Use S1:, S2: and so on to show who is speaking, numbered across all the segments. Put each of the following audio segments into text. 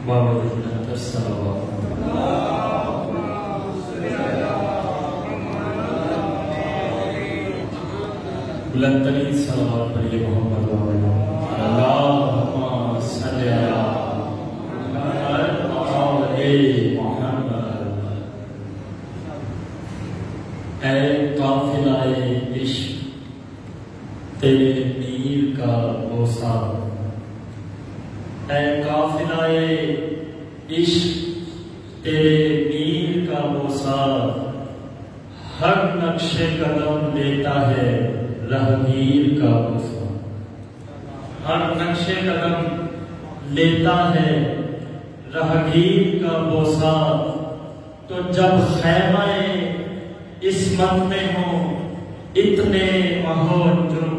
S1: بلند ترین صلوات پر یہ محمد اللہم صلی علی محمد۔ اے قافلہ عشق تیرے میر کا بوسہ، اے قافلہ عشق تیرے میر کا بوسہ، ہر نقش قدم لیتا ہے راہگیر کا بوسہ، ہر نقش قدم لیتا ہے راہگیر کا بوسہ۔ تو جب خیمہ عصمت میں ہوں اتنے مہو انجم،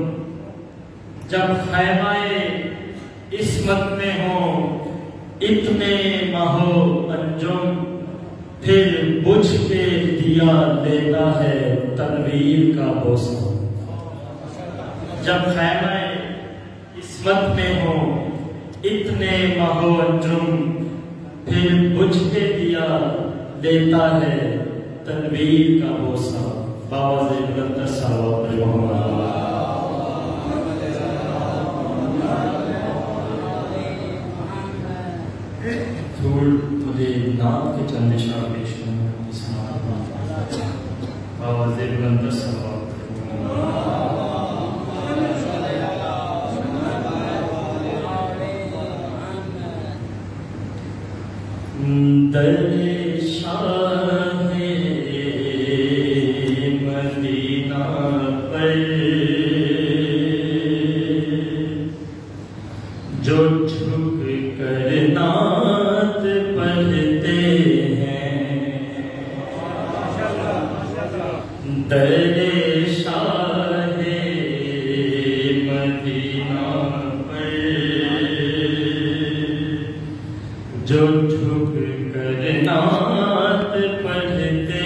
S1: جب خیمہ عصمت میں ہوں اتنے مہو انجم، پھر بجھ کے دیا لیتا ہے تنویر کا بوسہ۔ جب خیمہ عصمت میں ہو اتنے مہو انجم، پھر بجھ کے دیا لیتا ہے تنویر کا بوسہ۔ باواز بلند صلوات پر محمد۔ مجھے نعت کے چند اشعار پیش کرنا، باواز بلند صلوات پر محمد۔ در شاہ مدینہ پر جو جھک کر نعت پڑھتے ہیں، در شاہ مدینہ پر جو جھک نعت پڑھتے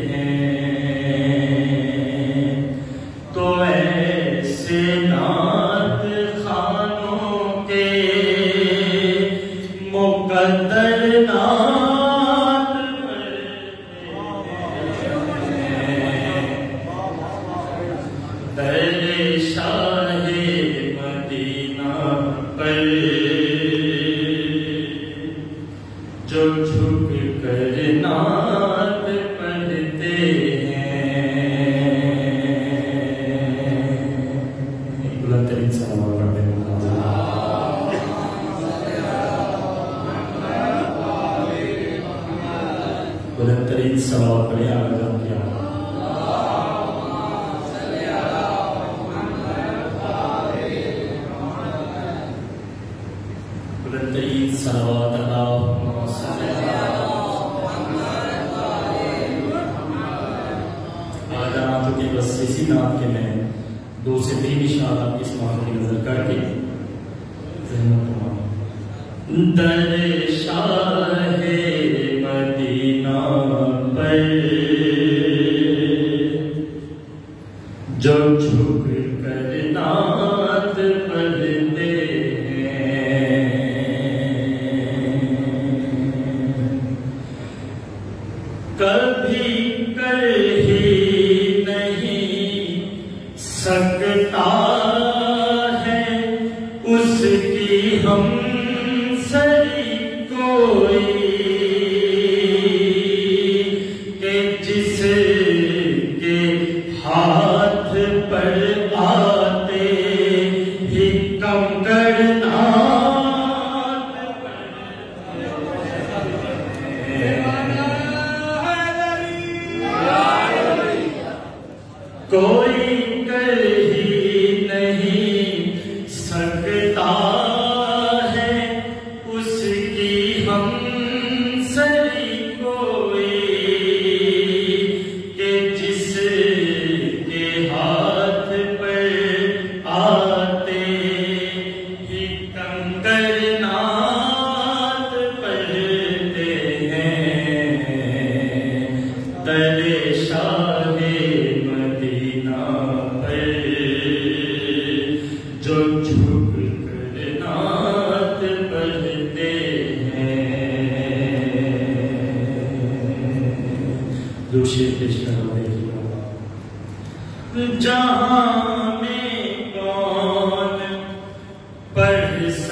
S1: ہیں، تو ایسے نعت خوانوں کے مقدر نعت پڑھتے ہیں، در شاہ مدینہ پر جو جھک کر نعت پڑھتے ہیں۔ بلند ترین صلوات پڑھتے ہیں۔ بلند ترین صلوات پڑھے آگاہ کیا۔ بلند ترین صلوات اللہ کہ بس اسی نعت کے میں 2 سے 3 اشعار آپ کی اس معاملے کی نظر کر کے ذہنت تمام۔ در شاہ مدینہ پر جو جھک کر نعت پڑھتے ہیں، کبھی سکتا ہے اس کی ہم سری کوئی، کہ جس کے ہاتھ پر آتے ہی کم کرنا کوئی کر ہی نہیں سکتا ہے اس کی ہم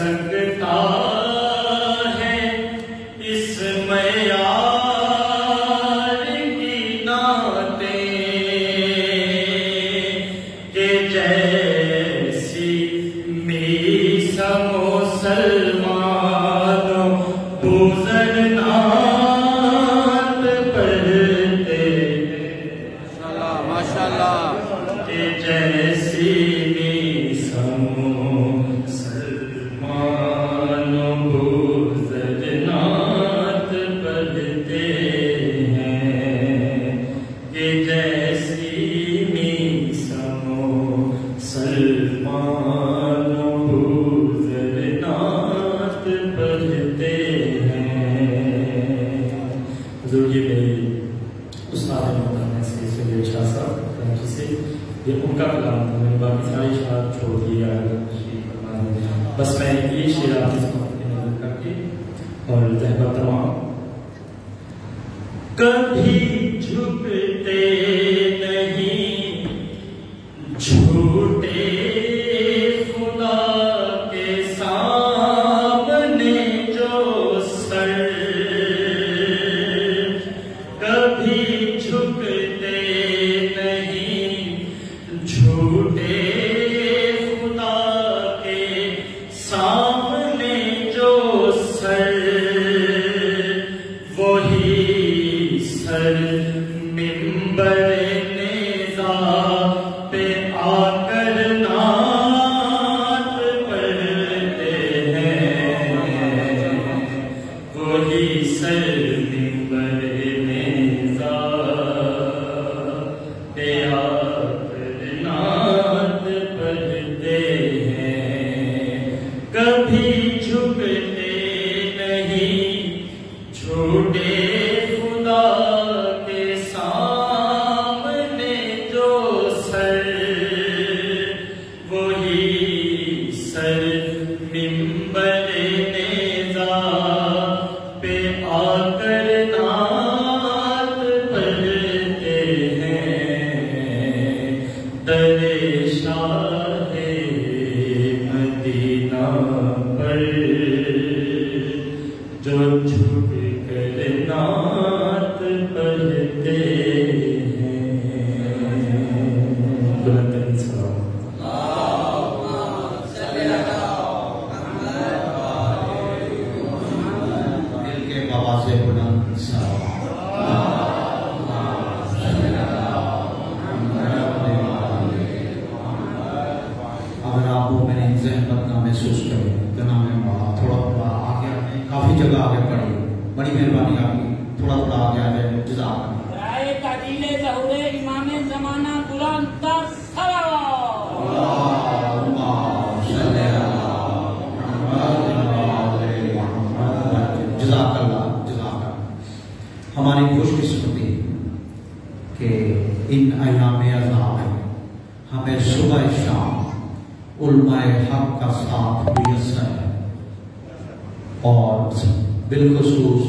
S1: سکتا ہے اس معیار کی نعتیں کہ جیسی میسا مسلمانوں بزر نعت پڑھتے
S2: ماشاءاللہ
S1: کہ جیسی میسا مسلمانوں بزر نعت پڑھتے ہیں کہ جیسی میسا مسلمانوں بزر نعت پڑھتے ہیں۔ حضور یہ میرے استاد محترم سے سید شاہ صاحب کراچی سے، یہ ان کا کلام تھا، میں نے باقی سارے اشعار چھوڑ دیا بس میں یہ شعر آپ اس وقت کی نظر کر کے اور تہبہ تمام کبھی جھکتے نہیں جھوٹے خدا کے سامنے جو سر کبھی جھکتے نہیں جھوٹے خدا کے سامنے جو سر وہی سر منبر نیزا پہ آ کر نعت پڑھتے ہیں وہی سر منبر نیزا پہ آ کر نعت پڑھتے ہیں کبھی جھکتے نہیں جھوٹے خدا کے سامنے جو سر وہی سر منبر نیزا پہ آ کر نعت پڑھتے ہیں در شاہ مدینہ پر جو جھک کر نعت پڑھتے ہیں بلند سلام
S3: دل کے بابا سے بلند سلام اگر آپ کو میں نے زحمت نہ محسوس کرے جناب مولا تھوڑا تھوڑا آگے آگے کافی جگہ آگے پڑھی بڑی مہربانی آپ کی تھوڑا تھوڑا آگے آگے جزاک اللہ
S2: رائے تعدیل ظہور امام زمانہ بلند تر صلوات
S3: جزاک اللہ جزاک اللہ ہماری خوش قسمتی کہ ان ایام اعظام میں ہمیں صبح شام علماء حق کا ساتھ میسر ہے اور بالخصوص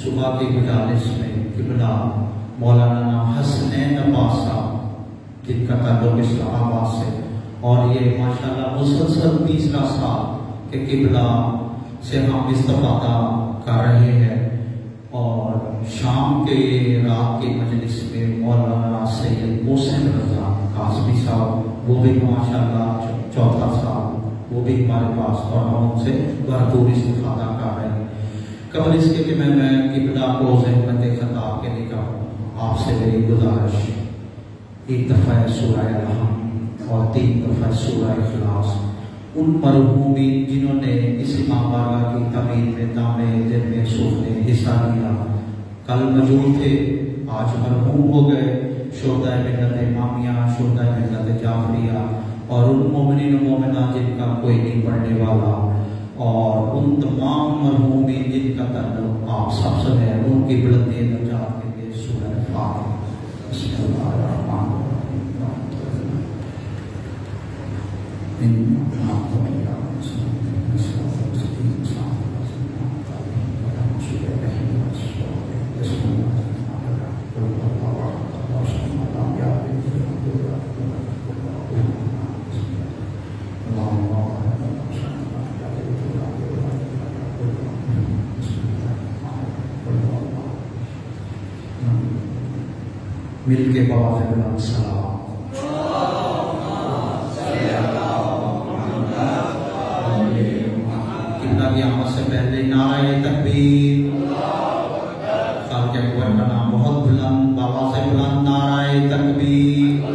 S3: صبح کی مجالس میں قبلہ مولانا حسنین عباس صاحب جن کا تعلق اسلام آباد سے اور یہ ماشاءاللہ مسلسل 30 سال کے قبلہ سے ہم استفادہ کر رہے ہیں اور شام کے رات کی مجلس میں مولانا سید محسن رضا قاسمی صاحب وہ بھی ماشاءاللہ 4 سال وہ بھی ہمارے پاس اور ہم ان سے بھرپور استفادہ کر رہے ہیں قبل اس کے کہ میں قبلہ کو ذہنت خطاب کے لیے کہوں آپ سے میری گزارش ایک دفعہ سورہ الحم اور 3 دفعہ سورہ اخلاص ان مرحومین جنہوں نے اس امام بارگاہ کی تعمیر میں دامے دل میں سوکھ نے حصہ لیا کل موجود تھے آج مرحوم ہو گئے شہداء ملت امامیہ شہداء ملت جعفریہ اور ان مومنین و مومنات جن کا کوئی نہیں پڑھنے والا اور ان تمام مرحومین جن کا تعلق آپ سب سے ہے ان کی بلندی درجات کے لیے سورہ فاتحہ بسم اللہ الرحمن الرحیم مل کے بآواز بلند سلام قبلہ کی آمد سے پہلے نعرہ تکبیر، خالق اکبر کا نام بہت بلند، بآواز بلند نعرہ تکبیر،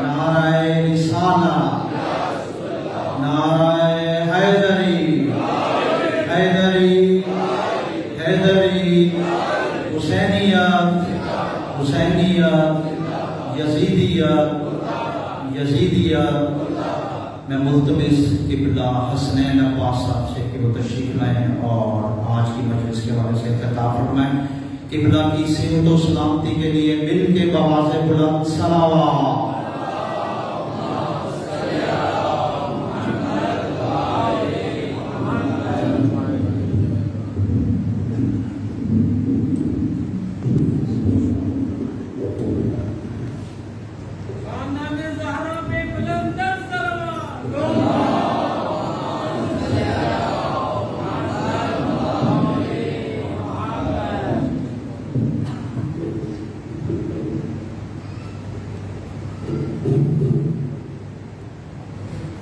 S3: نعرہ رسالہ، نعرہ حیدری حیدری حیدری، حسینیت حسینیت، یزیدیت یزیدیت۔ میں ملتمس قبلہ حسنین عباس صاحب سے کہ وہ تشریف لائیں اور آج کی مجلس کے حوالے سے خطاب فرمائیں۔ قبلہ کی صحت و سلامتی کے لیے مل کے بآواز بلند صلوات۔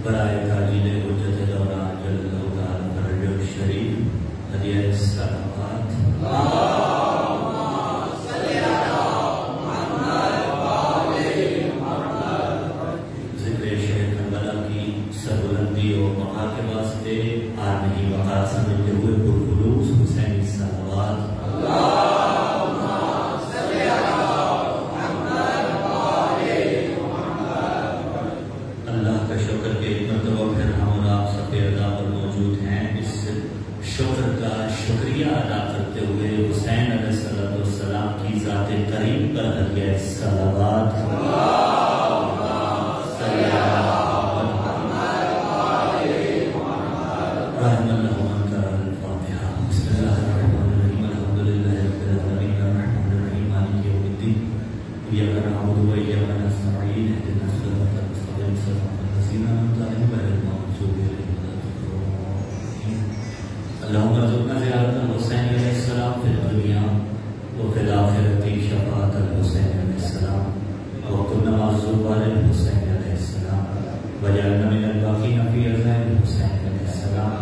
S1: برائے تاجیل حجت دوران جل اللہ تعالی فرج الشریف ہدیہ الصلوات۔ ذکر شیخ کربلا کی سربلندی اور بقا کے واسطے عالمی بقا سمجھتے ہوئے پرخلوص حسینی صلوات۔ اللہ کا شکر کہ ایک مرتبہ پھر ہم اور آپ سب ادا پر موجود ہیں۔ اس شکر کا شکریہ ادا کرتے ہوئے حسین علیہ السلام کی ذات کریم پر ہدیہ صلوات۔ رحم اللہ من قرأ الفاتحہ۔ بسم اللہ الرحمن الرحیم، الحمد للہ رب العالمین، الرحمن الرحیم، مالک یوم الدین، ایاک نعبد و ایاک نستعین، اهدنا الصراط المستقیم، صراط الذین انعمت علیہم غیر المغضوب علیہم ولا الضالین۔ اللہم ارزقنا زیارت الحسین علیہ السلام فی الدنیا وفی الآخرۃ شفاعۃ الحسین علیہ السلام وکنا مع الزوار الحسین علیہ السلام وجعلنا من الباقین فی رضا الحسین علیہ السلام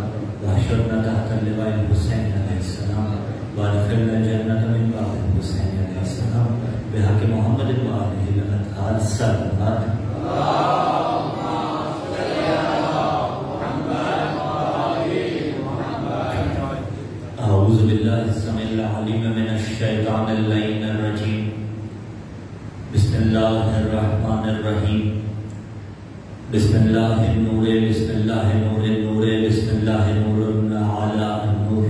S1: واحشرنا تحت لواء الحسین علیہ السلام وادخلنا الجنة من باب الحسین علیہ السلام بحق محمد وآلہ الاطہار صلوات۔ اعوذ باللہ السمیع العلیم من الشیطان اللعین الرجیم، بسم اللہ الرحمن الرحیم، بسم اللہ النور، بسم اللہ نور النور، بسم اللہ نور علی النور،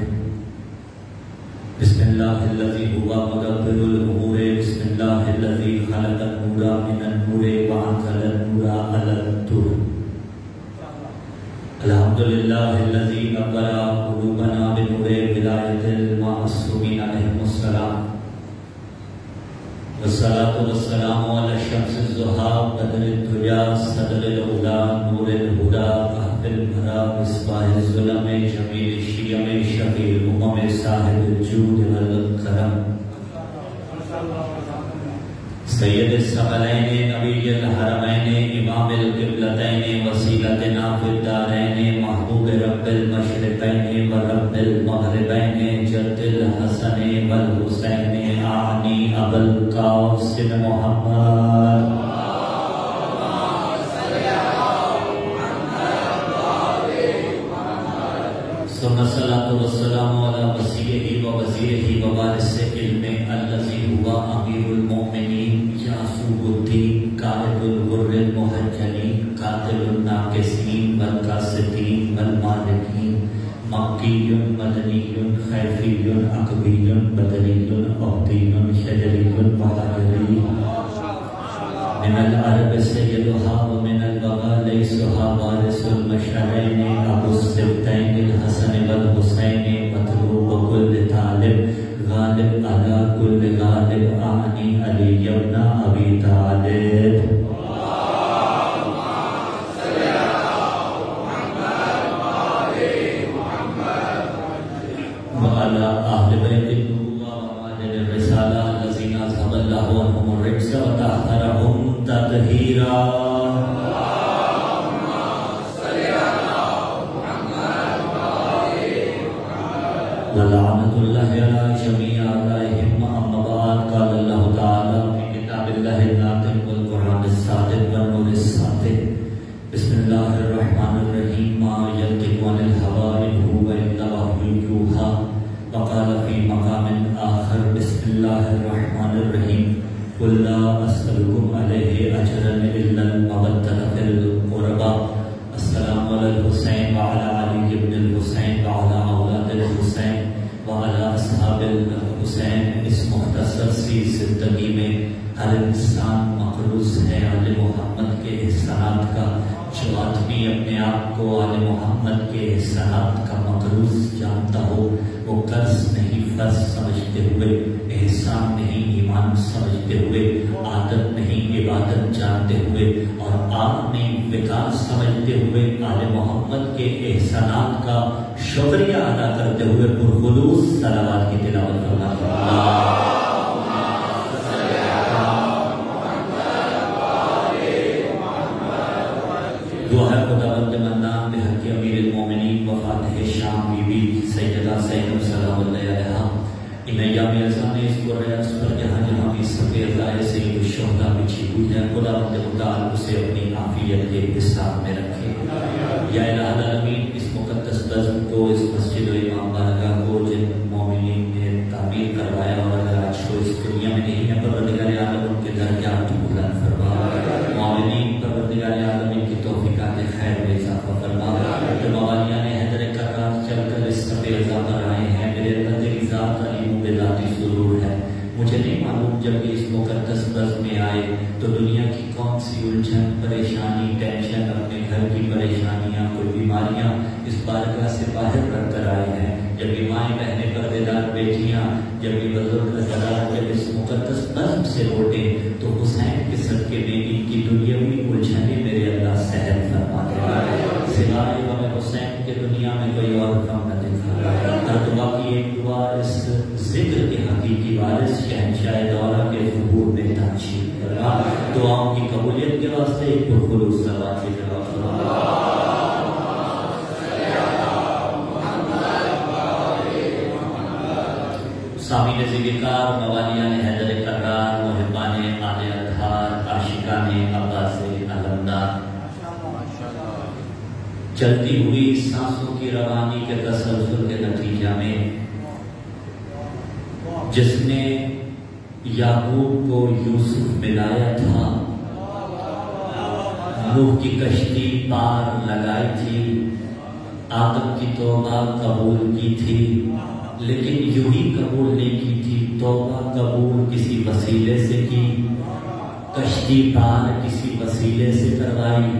S1: بسم اللہ الذی هو مدبر الامور، بسم اللہ الذی خلق النور من النور وانزل النور علی الطور، الحمدللہ الذی نور قلوبنا بنور ولایت المعصومین علیہم السلام، والصلاة والسلام علی الشمس الزہا بدر الدجا صدر العلا نور الہدا کہف المرا مصباح الظلم جمیل الشیم شفیع الامم صاحب الجود والکرم، سید الثقلین نبی الحرمین امام القبلتین وسیلتنا فی الدارین محبوب رب المشرقین ورب المغربین جد الحسن والحسین اعنی ابو القاسم محمد۔ ثم الصلاة والسلام على وسیعہ و وزیرہ و وارث علم الذی هو امیر المؤمنین یعقوب الدین قائد الغر المحجلین قاتل الناقصین والقاسطین والمالکین مکی مدنی خیفی عقبی بدری عہدی شجری مہاجری، من العرب سیدها ومن الوغا لیسها وارث المشعرین ابو السبتین الحسن والحسین مطلوب كل طالب غالب على كل غالب اعنی علی ابن ابی طالب۔ وعلى أهل بيت النبوة ومعادن الرسالة الذين أذهب الله
S3: ولعنۃ اللہ علی جمیع اعدائہم اما بعد قال اللہ تعالی فی کتاب اللہ الناطق والقرآن الصادق والنور الساطع بسم اللہ الرحمن الرحیم ما ینطق عن الہوی ان هو الا وحی یوحی وقال فی مقام آخر بسم اللہ الرحمن الرحیم قل لا اسألکم علیہ اجرا الا المودۃ فی القربى السلام علی الحسین وعلی علی بن الحسین وعلی اولاد الحسین وعلی اصحاب الحسین. اس مختصر سی زندگی میں ہر انسان مقروض ہے آل محمد کے احسانات کا. جو آدمی اپنے آپ کو آل محمد کے احسانات کا مقروض جانتا ہو وہ قرض نہیں فرض سمجھتے ہوئے، احسان نہیں ایمان سمجھتے ہوئے، عادت نہیں عبادت جانتے ہوئے اور آپ نہیں وقار سمجھتے ہوئے آل محمد کے احسانات کا شکریہ ادا کرتے ہوئے پرخلوص صلوات کی تلاوت کرنا. دعا ہے خداوند منان بحق امیر المومنین و فاتح شام بی بی سیدہ زینب سلام اللہ علیہا ان ایام اعزاں نے اس قرآن پر جہاں جہاں بھی سفید رائے سید الشہداء بچھی ہوئی ہے خداوند متعال اسے اپنی عافیت کے حساب میں رکھے. یا الہ العالمین اس مقدس بزم کو، اس مسجد و امام بارگاہ کو جن مومنین نے تعمیر کروایا اور اگر آج کو اس دنیا میں نہیں ہے پروردگار عالم ان کے درجات بلند فرما. مومنین پروردگار عالم ان کی توفیقات خیر میں اضافہ فرما. جو موالیان حیدر کرار چل کر اس سفید رضا پر آئے ہیں میرے نظر ذات علیم و ذاتی سرور ہے. مجھے نہیں معلوم جب یہ اس مقدس بزم میں آئے تو دنیا کی کون سی الجھن پریشانی ٹینشن اپنے گھر کی پریشانیاں کوئی بیماریاں اس بارگاہ سے باہر رکھ کر آئے ہیں. جب یہ مائیں بہنیں پردےدار بیٹیاں جب یہ بزرگ حضرات جب اس مقدس بزم سے لوٹے تو حسین کے صدقے میں ان کی دنیاوی الجھنیں میرے اللہ سہل فرما دے. سوائے غم حسین کے دنیا میں کوئی اور غم نہ دکھا. ہر دعا کی ایک دعا اس ذکر کے حقیقی وارث شہنشاہ دورہ کے ظہور میں تنشیر کرنا. دعاؤں کی قبولیت کے واسطے ایک پرخلوص صلوات کی تلاوت کرنا. سامعین ذکر موالیان حیدر کرار محبان آل اطہار عاشقان عباس علمدار، چلتی ہوئی سانسوں کی روانی کے تسلسل کے نتیجہ میں جس نے یعقوب کو یوسف ملایا تھا، نوح کی کشتی پار لگائی تھی، آدم کی توبہ قبول کی تھی لیکن یوں ہی قبول نہیں کی تھی. توبہ قبول کسی وسیلے سے کی، کشتی پار کسی وسیلے سے کروائی.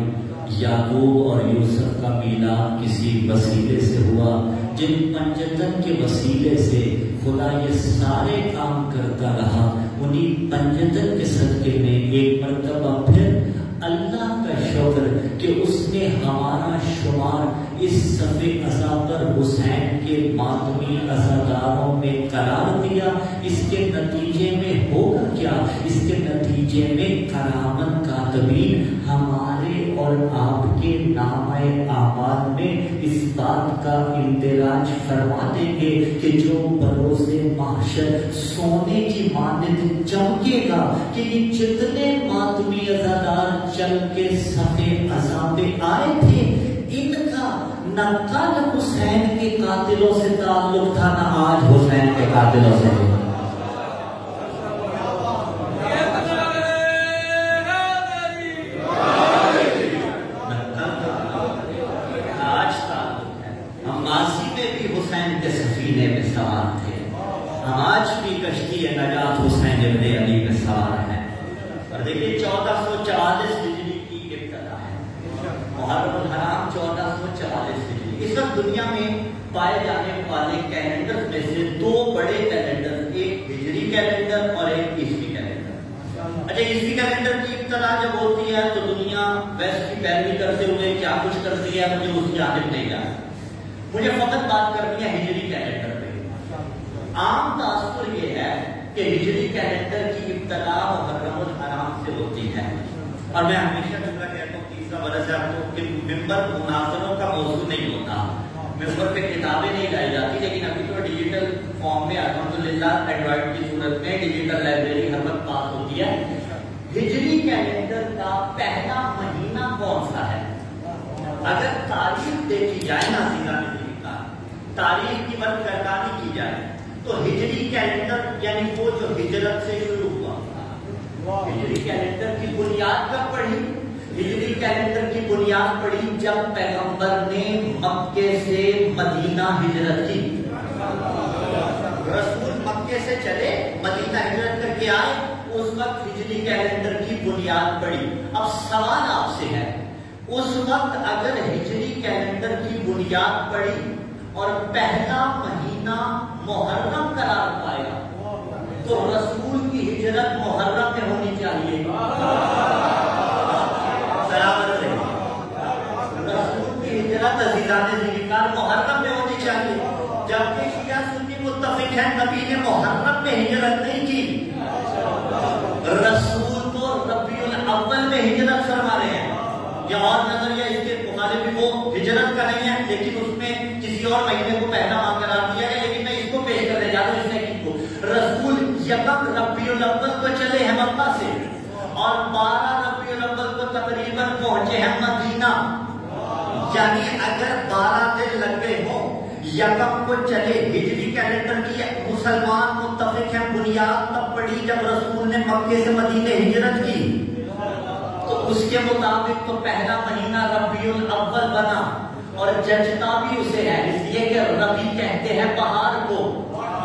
S3: یعقوب اور یوسف کا میلاد کسی وسیلے سے ہوا جن پنجتن کے وسیلے سے خدا یہ سارے کام کرتا رہا. انہی پنجتن کے صدقے میں ایک مرتبہ پھر اللہ کا شکر کہ اس نے ہمارا شمار اس صفِ عزا پر حسین کے ماتمی عزاداروں میں قرار دیا. اس کے نتیجے میں ہوگا کیا؟ اس کے نتیجے میں کرامت کاتبین ہمارے اور آپ کے نامہ اعمال میں اس بات کا اندراج فرما دیں گے کہ جو بروز محشر سونے کی مانند چمکے گا کہ یہ جتنے ماتمی عزادار چل کے صفِ عزا پہ آئے تھے ان کا نہ کل حسین کے قاتلوں سے تعلق تھا نہ آج حسین کے قاتلوں سے. آج تعلق ہے. ہم ماضی میں بھی حسین کے سفینے میں سوار تھے، ہم آج بھی کشتی نجات حسین ابن علی میں سوار ہیں. اور دیکھیے 1444 ہجری کی ابتدا ہے، محرم الحرام 1444 ہجری. اس وقت دنیا میں پائے جانے والے کیلنڈر میں سے دو بڑے کیلنڈر، ایک ہجری کیلنڈر اور ایک عیسوی کیلنڈر. اچھا عیسوی کیلنڈر کی ابتدا جب ہوتی ہے تو دنیا ویسٹ کی پیروی کرتے ہوئے کیا کچھ کرتی ہے مجھے اس کی جانب نہیں جانا. مجھے فقط بات کرنی ہے ہجری کیلنڈر پہ. عام تاثر یہ ہے کہ ہجری کیلنڈر کی ابتدا محرم الحرام سے ہوتی ہے. اور میں ہمیشہ کہتا ہوں تیسرا برس ہے کہ ممبر مناظروں کا موضوع نہیں ہوتا، ممبر پہ کتابیں نہیں لائی جاتی، لیکن ابھی تو ڈیجیٹل فارم میں الحمدللہ اینڈرائڈ کی صورت میں ڈیجیٹل لائبریری ہر وقت پاس ہوتی ہے. ہجری کیلنڈر کا پہلا مہینہ کون سا ہے؟ اگر تاریخ دیکھی جائے نا سیدھا تاریخ کی بات گردانی کی جائے تو ہجری کیلنڈر یعنی وہ جو ہجرت سے شروع ہوا. ہجری کیلنڈر کی بنیاد کب پڑی؟ ہجری کیلنڈر کی بنیاد پڑی جب پیغمبر نے مکے سے مدینہ ہجرت کی. رسول مکے سے چلے مدینہ ہجرت کر کے آئے, اس وقت ہجری کیلنڈر کی بنیاد پڑی. اب سوال آپ سے ہے, اس وقت اگر ہجری کیلنڈر کی بنیاد پڑی اور پہلا مہینہ محرم قرار پایا تو رسول کی ہجرت محرم میں ہونی چاہیے. رسول کی ہجرت عزیزان ذکر محرم میں ہونی چاہیے, جبکہ شیعہ سنی متفق ہے نبی نے محرم میں ہجرت نہیں کی. رسول تو ربیع الاول میں ہجرت فرما رہے ہیں. یا اور نظریہ اس کے مخالف بھی وہ ہجرت کا نہیں ہے, لیکن اس میں کسی اور مہینے کو پہلا ماہ قرار دیا گیا, لیکن میں اس کو پیش کرنے جا رہا ہوں اس نے کو. رسول یکم ربیع الاول کو چلے ہیں مکہ سے اور 12 ربیع الاول کو تقریباً پہنچے ہیں مدینہ. یعنی اگر 12 دن لگ گئے ہوں, یکم کو چلے, ہجری کیلنڈر کی مسلمان متفق ہیں بنیاد تب پڑی جب رسول نے مکے سے مدینے ہجرت کی, تو اس کے مطابق تو پہلا مہینہ ربیع الاول بنا. اور جچتا بھی اسے ہے, اس لیے کہ ربیع کہتے ہیں بہار کو,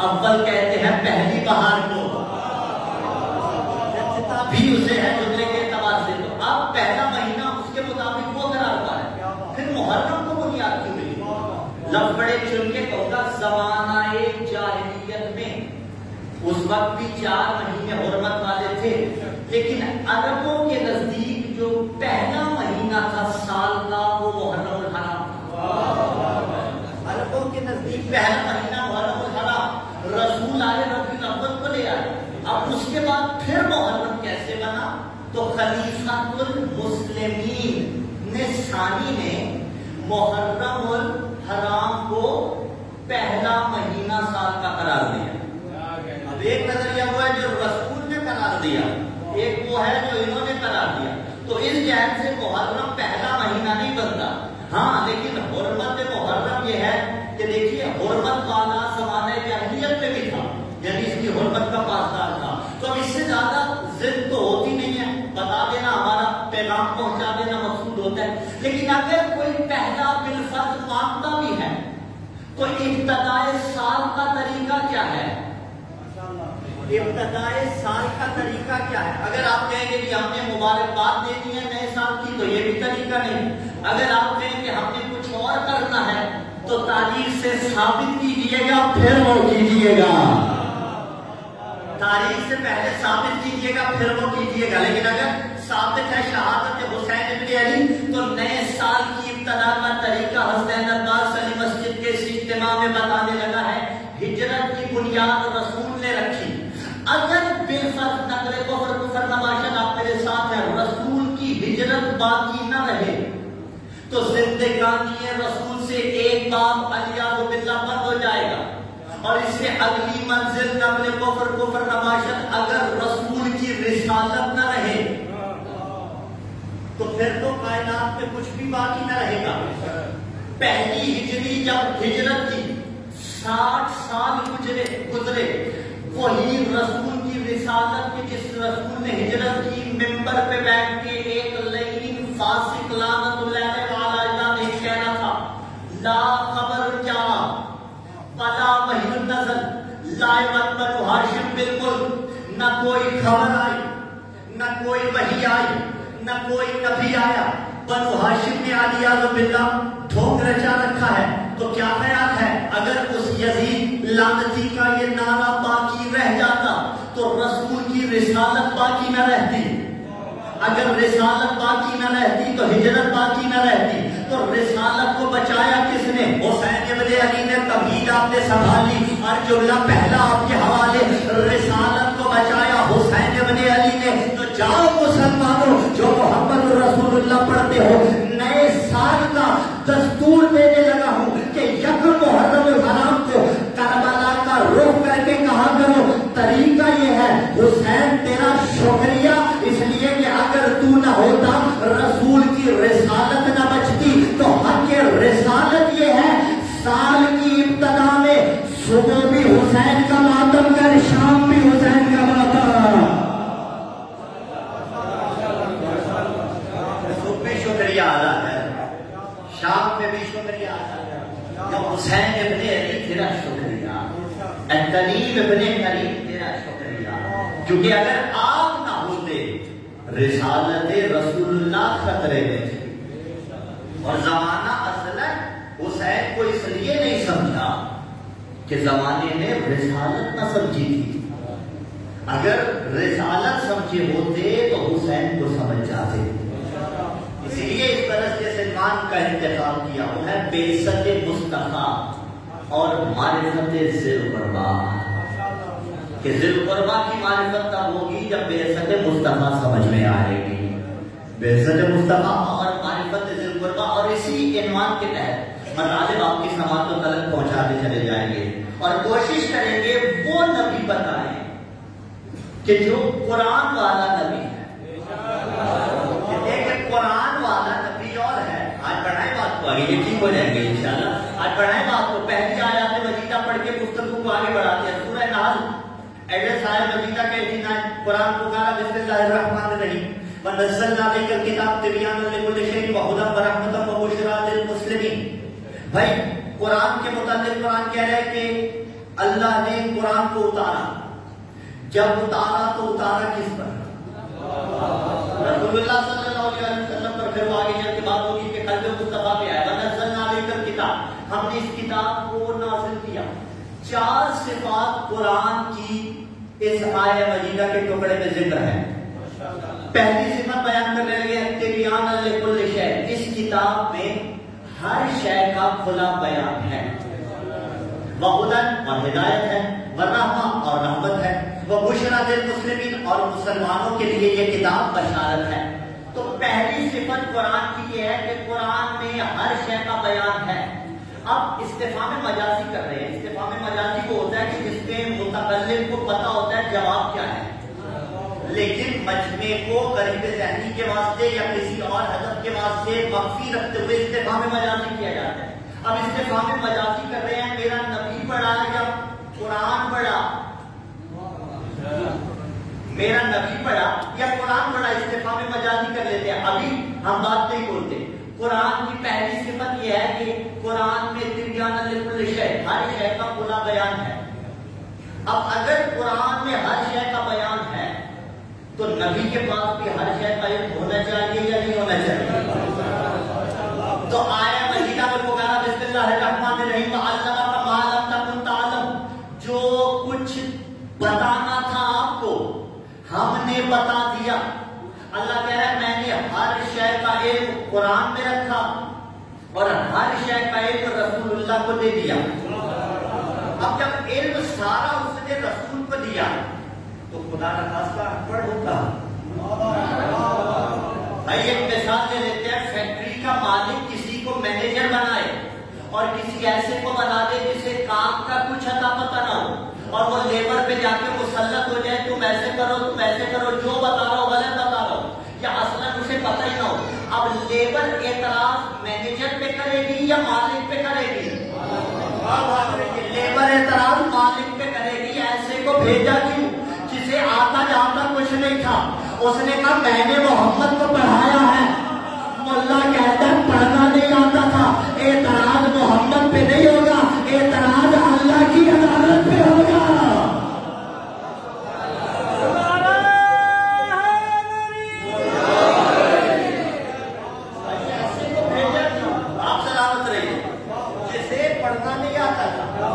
S3: اول کہتے ہیں پہلی بہار کو, جچتا بھی اسے ہے جملے کے اعتبار سے. تو اب پہلا مہینہ اس کے مطابق وہ قرار پا ہے, پھر محرم کو بنیاد کیوں ملی؟ لفظ بڑے چن کے کہوں گا, زمانہ جاہلیت میں اس وقت بھی 4 مہینے حرمت والے تھے, لیکن عربوں کے نزدیک جو پہلا مہینہ تھا سال کا وہ محرم الحرام. عربوں کے نزدیک پہلا مہینہ محرم الحرام. رسول آئے ربیع الاول کو لے آئے, اب اس کے بعد پھر محرم کیسے بنا؟ تو خلیفۃ المسلمین نے ثانی نے محرم الحرام کو پہلا مہینہ سال کا قرار دیا. اب ایک نظریہ وہ ہے جو رسول نے قرار دیا, ایک وہ ہے جو انہوں نے قرار دیا. تو اس جہت سے محرم پہلا مہینہ نہیں بنتا. ہاں لیکن حرمت محرم یہ ہے کہ دیکھیے حرمت والا زمانہ جاہلیت میں بھی تھا, یعنی اس کی حرمت کا پاسدار تھا. تو اب اس سے زیادہ ضد تو ہوتی نہیں ہے, بتا دینا ہمارا پیغام پہنچا دینا مقصود ہوتا ہے. لیکن اگر کوئی پہلا بالفرض مانتا بھی ہے تو ابتدائے سال کا طریقہ کیا ہے؟ ابتدائے سال کا طریقہ کیا ہے؟ اگر آپ کہیں گے کہ ہم نے مبارکباد دے دی ہے نئے سال کی تو یہ بھی طریقہ نہیں. اگر آپ کہیں کہ ہم نے کچھ اور کرنا ہے تو تاریخ سے ثابت کیجئے گا پھر وہ کیجئے گا. تاریخ سے پہلے ثابت کیجئے گا پھر وہ کیجئے گا. لیکن اگر ثابت ہے شہادت حسین ابن علی تو نئے سال کی ابتدا کا طریقہ حسین عباس علی مسجد کے اس اجتماع میں بتانے لگا ہے. ہجرت کی بنیاد رسول نے رکھی. اگر بالفرض نقل کفر نماشن آپ میرے ساتھ ہیں, رسول کی ہجرت باقی نہ رہے تو زندگانی رسول سے ایک باب علیہ باللہ بند ہو جائے گا, اور اس سے اگلی منزل نقل کفر نماشن اگر رسول کی رسالت نہ رہے تو پھر تو کائنات میں کچھ بھی باقی نہ رہے گا. پہلی ہجری جب ہجرت کی 60 سال گزرے, وہی رسول کی رسالت کے جس رسول نے ہجرت کی ممبر پہ بیٹھ کے ایک لعین فاسق لعنت اللہ علیہ نے کہنا تھا, لا خبر کیا بلا وحی نزل لا بنو ہاشم بالکل, نہ کوئی خبر آئی نہ کوئی وحی آئی نہ کوئی نبی آیا, بنو ہاشم نے علیہ باللہ ڈھونگ رچا رکھا ہے. تو کیا خیال ہے اگر اس یزید لعنتی کا یہ نعرہ باقی رہ جاتا تو رسول کی رسالت باقی نہ رہتی. اگر رسالت باقی نہ رہتی تو ہجرت باقی نہ رہتی. تو رسالت کو بچایا کس نے؟ حسین ابن علی نے. توحید آپ نے سنبھالی اور جملہ پہلا آپ کے حوالے, رسالت کو بچایا حسین ابن علی نے. تو جاؤ مسلمانوں جو محمد رسول اللہ پڑھتے ہو, نئے سال کا دستور دینے لگا ہوں کہ یکم محرم الحرام کو کربلا کا رخ ابتدا میں صبح بھی حسین کا ماتم کر، شام بھی حسین کا ماتم.
S4: صبح بھی شکریہ ادا کر، شام میں بھی شکریہ ادا کر. جب حسین ابن علی تیرا شکریہ، قریب ابن قریب تیرا شکریہ. کیونکہ اگر آپ نہ ہوتے رسالت رسول اللہ خطرے میں تھی. اور زمانہ اصلا حسین کو اس لیے نہیں سمجھا کہ زمانے نے رسالت نہ سمجھی تھی. اگر رسالت سمجھے ہوتے تو حسین کو سمجھ جاتے. اسی لیے اس طرح سے سلمان کا انتخاب کیا، وہ ہے بعثت مصطفیٰ اور معرفت ذی القربہ. کہ ذی القربہ کی معرفت تب ہوگی جب بعثت مصطفیٰ سمجھ میں آئے گی. بعثت مصطفیٰ اور معرفت ذی القربہ، اور اسی عنوان کے تحت مطالب آپ کی سماعتوں تک پہنچاتے چلے جائیں گے اور کوشش کریں گے وہ نبی بتائیں کہ جو قرآن والا نبی ہے. ایک قرآن والا نبی اور ہے. آج پڑھائیں بات کو آگے، یہ ٹھیک ہو جائیں گے انشاءاللہ. آج پڑھائیں بات کو، پہلی آیات مجیدہ پڑھ کے گفتگو کو آگے بڑھاتے ہیں. سورہ نحل ایڈریس آیت مجیدہ کا 89. قرآن کو کہا بسم اللہ الرحمن الرحیم وَنَزَّلْنَا عَلَيْكَ الْكِتَابَ تِبْيَانًا لِكُلِّ شَيْءٍ وَهُدًى وَرَحْمَةً وَبُشْرَىٰ لِلْمُسْلِمِينَ. بھائی قرآن کے متعلق قرآن کہہ رہا ہے کہ اللہ نے قرآن کو اتارا. جب اتارا تو اتارا کس پر؟ رسول اللہ صلی اللہ علیہ وسلم پر. پھر وہ آگے چل کے بات ہوگی کہ قلب مصطفیٰ پہ آئے. وَنَزَّلْنَا عَلَيْكَ الْكِتَابَ، ہم نے اس کتاب کو نازل کیا. 4 صفات قرآن کی اس آیہ مجیدہ کے ٹکڑے میں ذکر ہے. پہلی صفت بیان کر رہے ہیں تبیانا لکل شیء، اس کتاب میں ہر شے کا کھلا بیان ہے. وہدن، اور ہدایت ہے. ورحمہ، اور رحمت ہے. وبشریٰ للمسلمین، اور مسلمانوں کے لیے یہ کتاب بشارت ہے. تو پہلی صفت قرآن کی یہ ہے کہ قرآن میں ہر شے کا بیان ہے. اب استفہام مجازی کر رہے ہیں. استفہام مجازی کو ہوتا ہے کہ جس میں متکلم کو پتا ہوتا ہے جواب کیا ہے، لیکن مجمع کو قریب ذہنی کے واسطے یا کسی اور ہدف کے واسطے مخفی رکھتے ہوئے استفہام مجازی کیا جاتا ہے. اب استفہام مجازی کر رہے ہیں میرا نبی پڑھا یا قرآن پڑھا، میرا نبی پڑھا یا قرآن پڑھا. استفہام مجازی کر لیتے ہیں. ابھی ہم بات نہیں بولتے. قرآن کی پہلی صفت یہ ہے کہ قرآن میں تبیانا لکل شیء، ہر شے کا کھلا بیان ہے. اب اگر قرآن میں ہر شے کا بیان ہے تو نبی کے پاس بھی ہر شے کا علم ہونا چاہیے یا نہیں ہونا چاہیے؟ تو آیہ مجیدہ میں پکارا بسم اللہ الرحمن الرحیم وَعَلَّمَكَ مَا لَمْ تَكُنْ تَعْلَمْ، جو کچھ بتانا تھا آپ کو ہم نے بتا دیا. اللہ کہہ رہا ہے میں نے ہر شے کا علم قرآن میں رکھا اور ہر شے کا علم رسول اللہ کو دے دیا. اب جب علم سارا اس نے رسول کو دیا تو خدا نخواستہ انپڑھ ہوتا. بھائی ایک مثال لے لیتے ہیں. فیکٹری کا مالک کسی کو مینیجر بنائے اور کسی ایسے کو بنا دے جسے کام کا کچھ اتا پتہ نہ ہو اور وہ لیبر پہ جا کے مسلط ہو جائے تم ایسے کرو تم ایسے کرو، جو بتا رہا ہو غلط بتا رہا ہو یا اصلا اسے پتہ ہی نہ ہو. اب لیبر اعتراض مینیجر پہ کرے گی یا مالک پہ کرے گی؟ لیبر اعتراض مالک پہ کرے گی. ایسے کو بھیجا کیوں جسے آتا جاتا کچھ نہیں تھا؟ اس نے کہا میں نے محمد کو پڑھایا ہے. ملا کہتا ہے پڑھنا نہیں آتا تھا. اعتراض محمد پہ نہیں ہوگا، اعتراض اللہ کی عدالت پہ ہوگا. آپ سلامت رہیے. جسے پڑھنا نہیں آتا تھا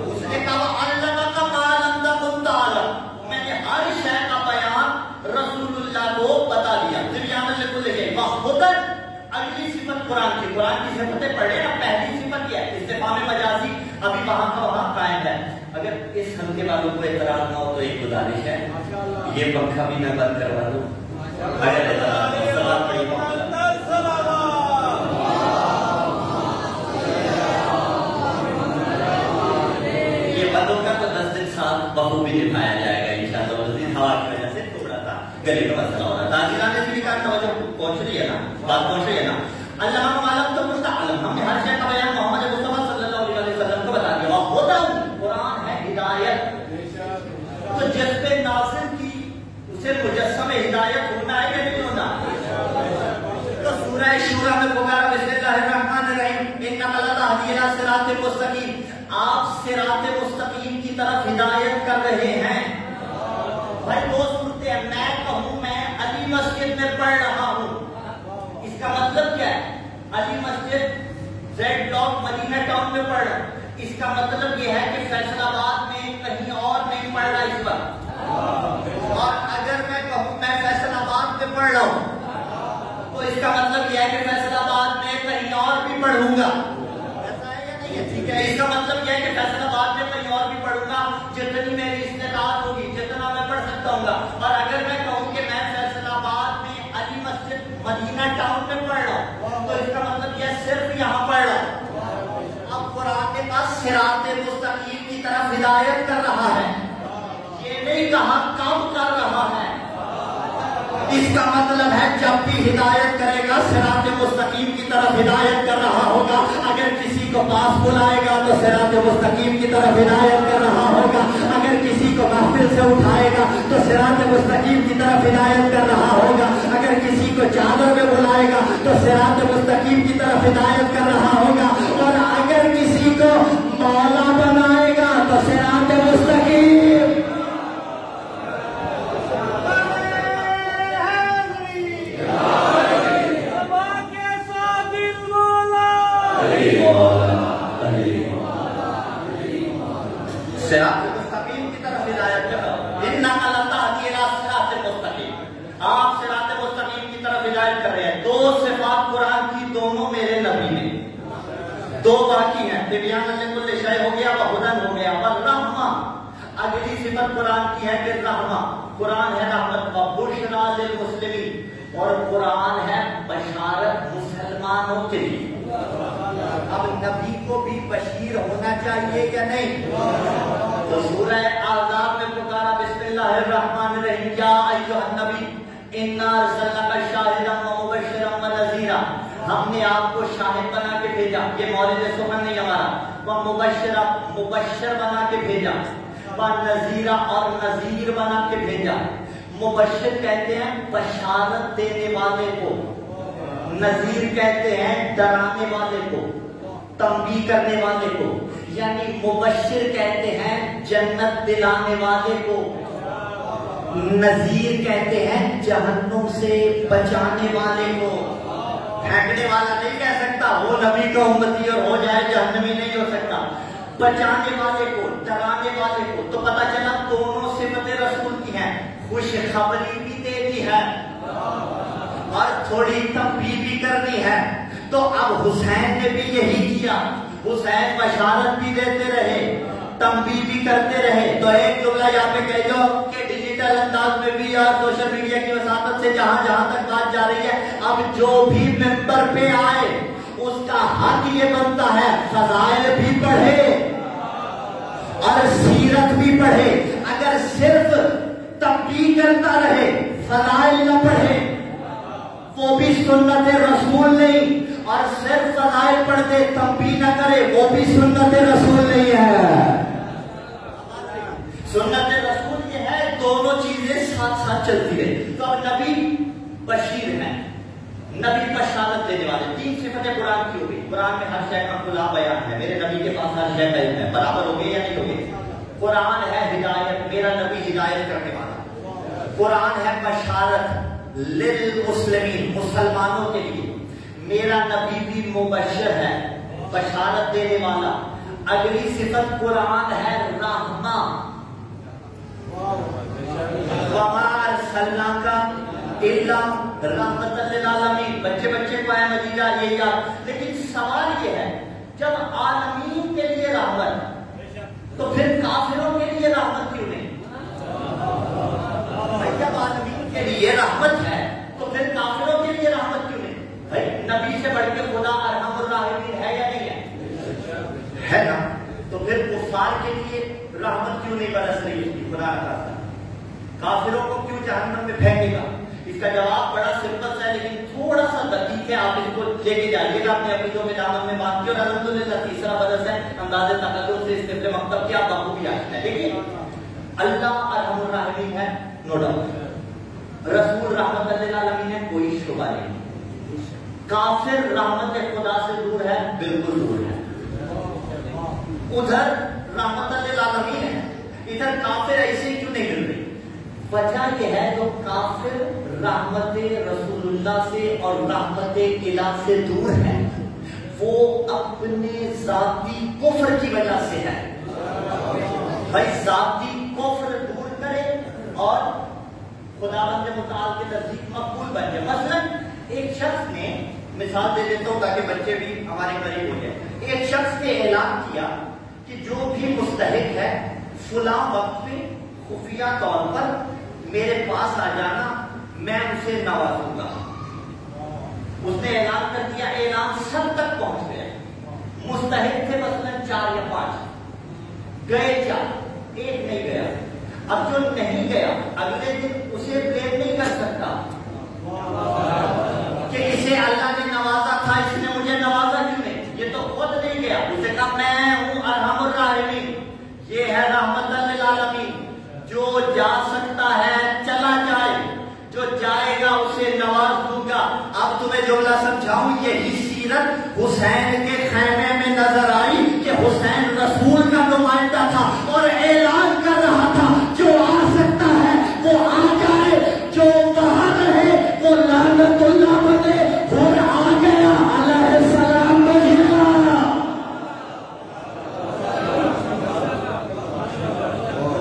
S4: اس نے کہا علمک ما لم تکن تعلم، میں نے ہر شے کا بیان رسول اللہ کو بتا دیا. تبیانا لکل شیء وہدن. اگلی صفت قرآن کی صفتیں پڑھیں. اب پہلی صفت یہ ہے استفہام مجازی، ابھی وہاں کا وہاں قائم ہے. اگر اس حلقے والوں کو اعتراض نہ ہو تو ایک گزارش ہے، یہ پنکھا بھی میں بند کروا دوں. اگر اعتراض ہو سلام پڑھی یہ بند ہوگا تو 10 دن ساتھ بہو بھی نبھایا جائے گا انشاءاللہ. اس دن ہوا کی وجہ سے ٹکڑا تھا، گلے کا مسئلہ ہو رہا تھا. تاجران نے بھی کہا توجہ پہنچ رہی ہے نا، بات پہنچ رہی ہے نا. اللہ معلوم تو مستعلم، ہم نے ہر شے کا بیان محمد مصطفیٰ صلی اللہ علیہ وسلم کو بتا دیا. تو جس پہ نازل کی اسے مجسم ہدایت ہونا ہے یا نہیں ہونا؟ تو سورہ شورى میں پکارا بسم اللہ الرحمن الرحیم انک لتہدی الی صراط مستقیم، آپ صراط مستقیم کی طرف ہدایت کر رہے ہیں۔ بھائی دو صورتیں ہیں، میں کہوں میں علی مسجد میں پڑھ رہا ہوں، اس کا مطلب کیا ہے؟ علی مسجد زیڈ بلاک مدینہ ٹاؤن میں پڑھ رہا ہوں، اس کا مطلب یہ ہے کہ فیصل آباد میں کہیں اور نہیں پڑھ رہا اس وقت۔ اور اگر میں کہوں میں فیصل آباد میں پڑھ رہا ہوں تو اس کا مطلب یہ ہے کہ فیصل آباد میں کہیں اور بھی پڑھوں گا، ایسا ہے یا نہیں ہے؟ ٹھیک ہے، اس کا مطلب یہ ہے کہ فیصل آباد میں کہیں اور بھی پڑھوں گا، جتنی میری استطاعت ہوگی جتنا میں پڑھ سکتا ہوں گا۔ اور اگر میں کہوں کہ میں فیصل آباد میں علی مسجد مدینہ ٹاؤن میں پڑھ رہا ہوں تو اس کا مطلب یہ صرف یہاں پڑھ رہا ہوں۔ اب قرآن کے پاس صراط مستقیم کی طرف ہدایت کر رہا ہے، یہ نہیں کہا کب کر رہا ہے۔ اس کا مطلب ہے جب بھی ہدایت کرے گا صراط مستقیم کی طرف ہدایت کر رہا ہوگا۔ اگر کسی کو پاس بلائے گا تو صراط مستقیم کی طرف ہدایت کر رہا ہوگا، اگر کسی کو محفل سے اٹھائے گا تو صراط مستقیم کی طرف ہدایت کر رہا ہوگا، اگر کسی کو چادر میں بلائے گا تو صراط مستقیم کی طرف ہدایت کر رہا ہوگا، اور اگر کسی کو مولا بنائے گا تو صراط مستقیم۔ صراط مستقیم کی طرف ہدایت کر رہا ہوں، انک لتہدی الی صراط مستقیم، آپ صراط مستقیم کی طرف ہدایت کر رہے ہیں۔ دو صفات قرآن کی دونوں میرے نبی نے، دو باقی ہیں، تبیان لکل شیء ہو گیا، وہدی ہو گیا، والرحمہ اگلی صفت قرآن کی ہے کہ رحمہ، قرآن ہے رحمت، وبشریٰ للمسلمین، اور قرآن ہے بشارت مسلمانوں کے لیے۔ اب نبی کو بھی بشیر ہونا چاہیے یا نہیں؟ تو سورہ احزاب میں پکارا بسم اللہ الرحمن الرحیم یا ایھا النبی انا ارسلناک شاہدا ومبشرا ونذیرا، ہم نے آپ کو شاہد بنا کے بھیجا، یہ مورد سخن نہیں ہمارا، ومبشرا مبشر بنا کے بھیجا، ونذیرا اور نذیر بنا کے بھیجا۔ مبشر کہتے ہیں بشارت دینے والے کو، نذیر کہتے ہیں ڈرانے والے کو، تنبیہ کرنے والے کو، یعنی مبشر کہتے ہیں جنت دلانے والے کو، نذیر کہتے ہیں جہنم سے بچانے والے کو۔ پھینکنے والا نہیں کہہ سکتا وہ نبی کا امتی اور ہو جائے جہنمی نہیں ہو سکتا، بچانے والے کو، ڈرانے والے کو۔ تو پتہ چلا دونوں صفتیں رسول کی ہیں، خوشخبری بھی دینی ہے اور تھوڑی تنبیہ بھی کرنی ہے۔ تو اب حسین نے بھی یہی کیا، حسین بشارت بھی دیتے رہے، تنبیہ بھی کرتے رہے۔ تو ایک جملہ یہاں پہ کہہ دو کہ ڈیجیٹل انداز میں بھی اور سوشل میڈیا کی وساطت سے جہاں جہاں تک بات جا رہی ہے، اب جو بھی ممبر پہ آئے اس کا حق یہ بنتا ہے فضائل بھی پڑھے اور سیرت بھی پڑھے۔ اگر صرف تنبیہ کرتا رہے فضائل نہ پڑھے وہ بھی سنت رسول نہیں، اور صرف فضائل پڑھ دے تنبیہ نہ کرے وہ بھی سنت رسول نہیں ہے۔ سنت رسول یہ ہے دونوں چیزیں ساتھ ساتھ چلتی رہے۔ تو اب نبی بشیر ہیں، نبی بشارت دینے والے، تین صفتیں قرآن کی ہو گئی۔ قرآن میں ہر شے کا کھلا بیان ہے، میرے نبی کے پاس ہر شے کا علم ہے، برابر ہو گئے یا نہیں ہو گئے؟ قرآن ہے ہدایت، میرا نبی ہدایت کرنے والا۔ قرآن ہے بشارت للمسلمین، مسلمانوں کے لیے، میرا نبی بھی مبشر ہے، بشارت دینے والا۔ اگلی صفت قرآن ہے رحمہ، وما ارسلناک الا رحمۃ للعالمین۔ بچے بچے کو ہے مجیدہ یہ یاد، لیکن سوال یہ ہے جب عالمین کے لیے رحمت تو پھر کافروں کے لیے رحمت کیوں نہیں؟ جب عالمین کے لیے رحمت ہے تو پھر کافروں کے لیے رحمت کیوں نہیں؟ بھائی نبی سے بڑھ کے خدا ارحم الراحمین ہے یا نہیں ہے نا؟ تو پھر کفار کے لیے رحمت کیوں نہیں برس رہی ہے خدا کا؟ کافروں کو کیوں جہنم میں پھینکے گا؟ اس کا جواب بڑا سمپل ہے لیکن تھوڑا سا دقیق ہے، آپ اس کو لے کے جائیے گا اپنے عقیدوں میں دامن میں باندھ کے، اور الحمدللہ تیسرا بدس ہے انداز تقدس سے اس طرح مکتب کی آپ بخوبی آشنا ہے۔ دیکھیے اللہ ارحم الراحمین ہے، نو ڈاؤٹ، رسول رحمت للعالمین ہے، کوئی شبہ نہیں، کافر رحمت خدا سے دور ہے، بالکل دور ہے، ادھر رحمت للعالمین ہے، ادھر کافر ایسے کیوں نہیں مل رہی؟ وجہ یہ ہے جو کافر رحمت رسول اللہ سے اور رحمت الہ سے دور ہے وہ اپنے ذاتی کفر کی وجہ سے ہے۔ بھائی ذاتی کفر دور کرے اور خداوند متعال کے نزدیک مقبول بن جائے۔ مثلا ایک شخص نے، مثال دے دیتا ہوں تاکہ بچے بھی ہمارے قریب ہو جائے، ایک شخص نے اعلان کیا کہ جو بھی مستحق ہے فلاں وقت پہ خفیہ طور پر میرے پاس آ جانا، میں اسے نوازوں گا۔ اس نے اعلان کر دیا، اعلان سب تک پہنچ گیا، مستحق تھے مثلا 4 یا 5، گئے 4، ایک نہیں گیا۔ اب جو نہیں گیا اگلے دن اسے بلیم نہیں کر سکتا کہ اسے اللہ نے نوازا تھا، اس نے مجھے نوازا کیوں نہیں، یہ تو خود نہیں گیا، اسے کہا میں ہوں ارحم الراحمین، یہ ہے رحمت للعالمین، جو جا سکتا ہے چلا جائے، جو جائے گا اسے نواز دوں گا۔ اب تمہیں جملہ سمجھاؤں، یہی سیرت حسین کے خیمے میں نظر آئی کہ حسین رسول کا نمائندہ تھا اور اعلان کر رہا تھا جو آ سکتا ہے وہ آ جائے، جو وہاں رہے وہ لعنت اللہ بنے، اور آ گیا علیہ السلام بجھا،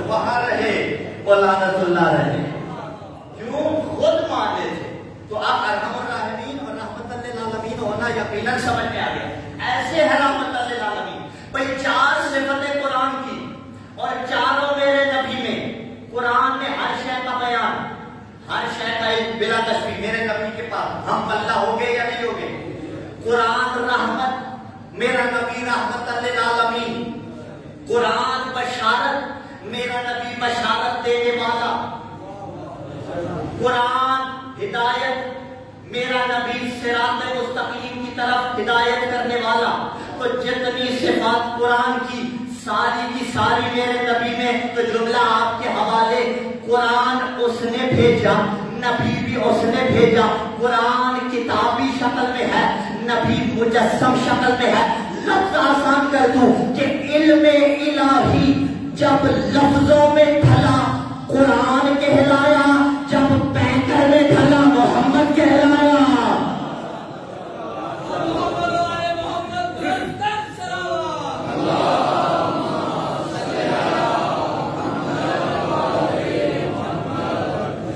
S4: وہاں رہے وہ لعنت اللہ رہے، کیوں خود مانے تھے۔ تو آپ ارحم الراحمین اور رحمت للعالمین ہونا یقیناً سمجھ میں آ گیا، ایسے ہے رحمت للعالمین۔ بھئی 4 صفتیں قرآن کی اور چاروں میرے نبی میں، قرآن میں ہر شے کا بیان، ہر شے کا ایک بلا تشبیہ میرے نبی کے پاس، ہم اللہ ہو گئے یا نہیں ہو گئے؟ قرآن رحمت، میرا نبی رحمت للعالمین، قرآن بشارت، میرا نبی بشارت دینے والا، قرآن ہدایت، میرا نبی صراط مستقیم کی طرف ہدایت کرنے والا۔ تو جتنی صفات قرآن کی ساری میرے نبی میں، تو جملہ آپ کے حوالے، قرآن اس نے بھیجا، نبی بھی اس نے بھیجا۔ قرآن کتابی شکل میں ہے، نبی مجسم شکل میں ہے۔ لفظ آسان کر دوں کہ علم الہی جب لفظوں میں ڈھلا قرآن کہلایا، جب پینکر میں ڈھلا محمد کہلایا۔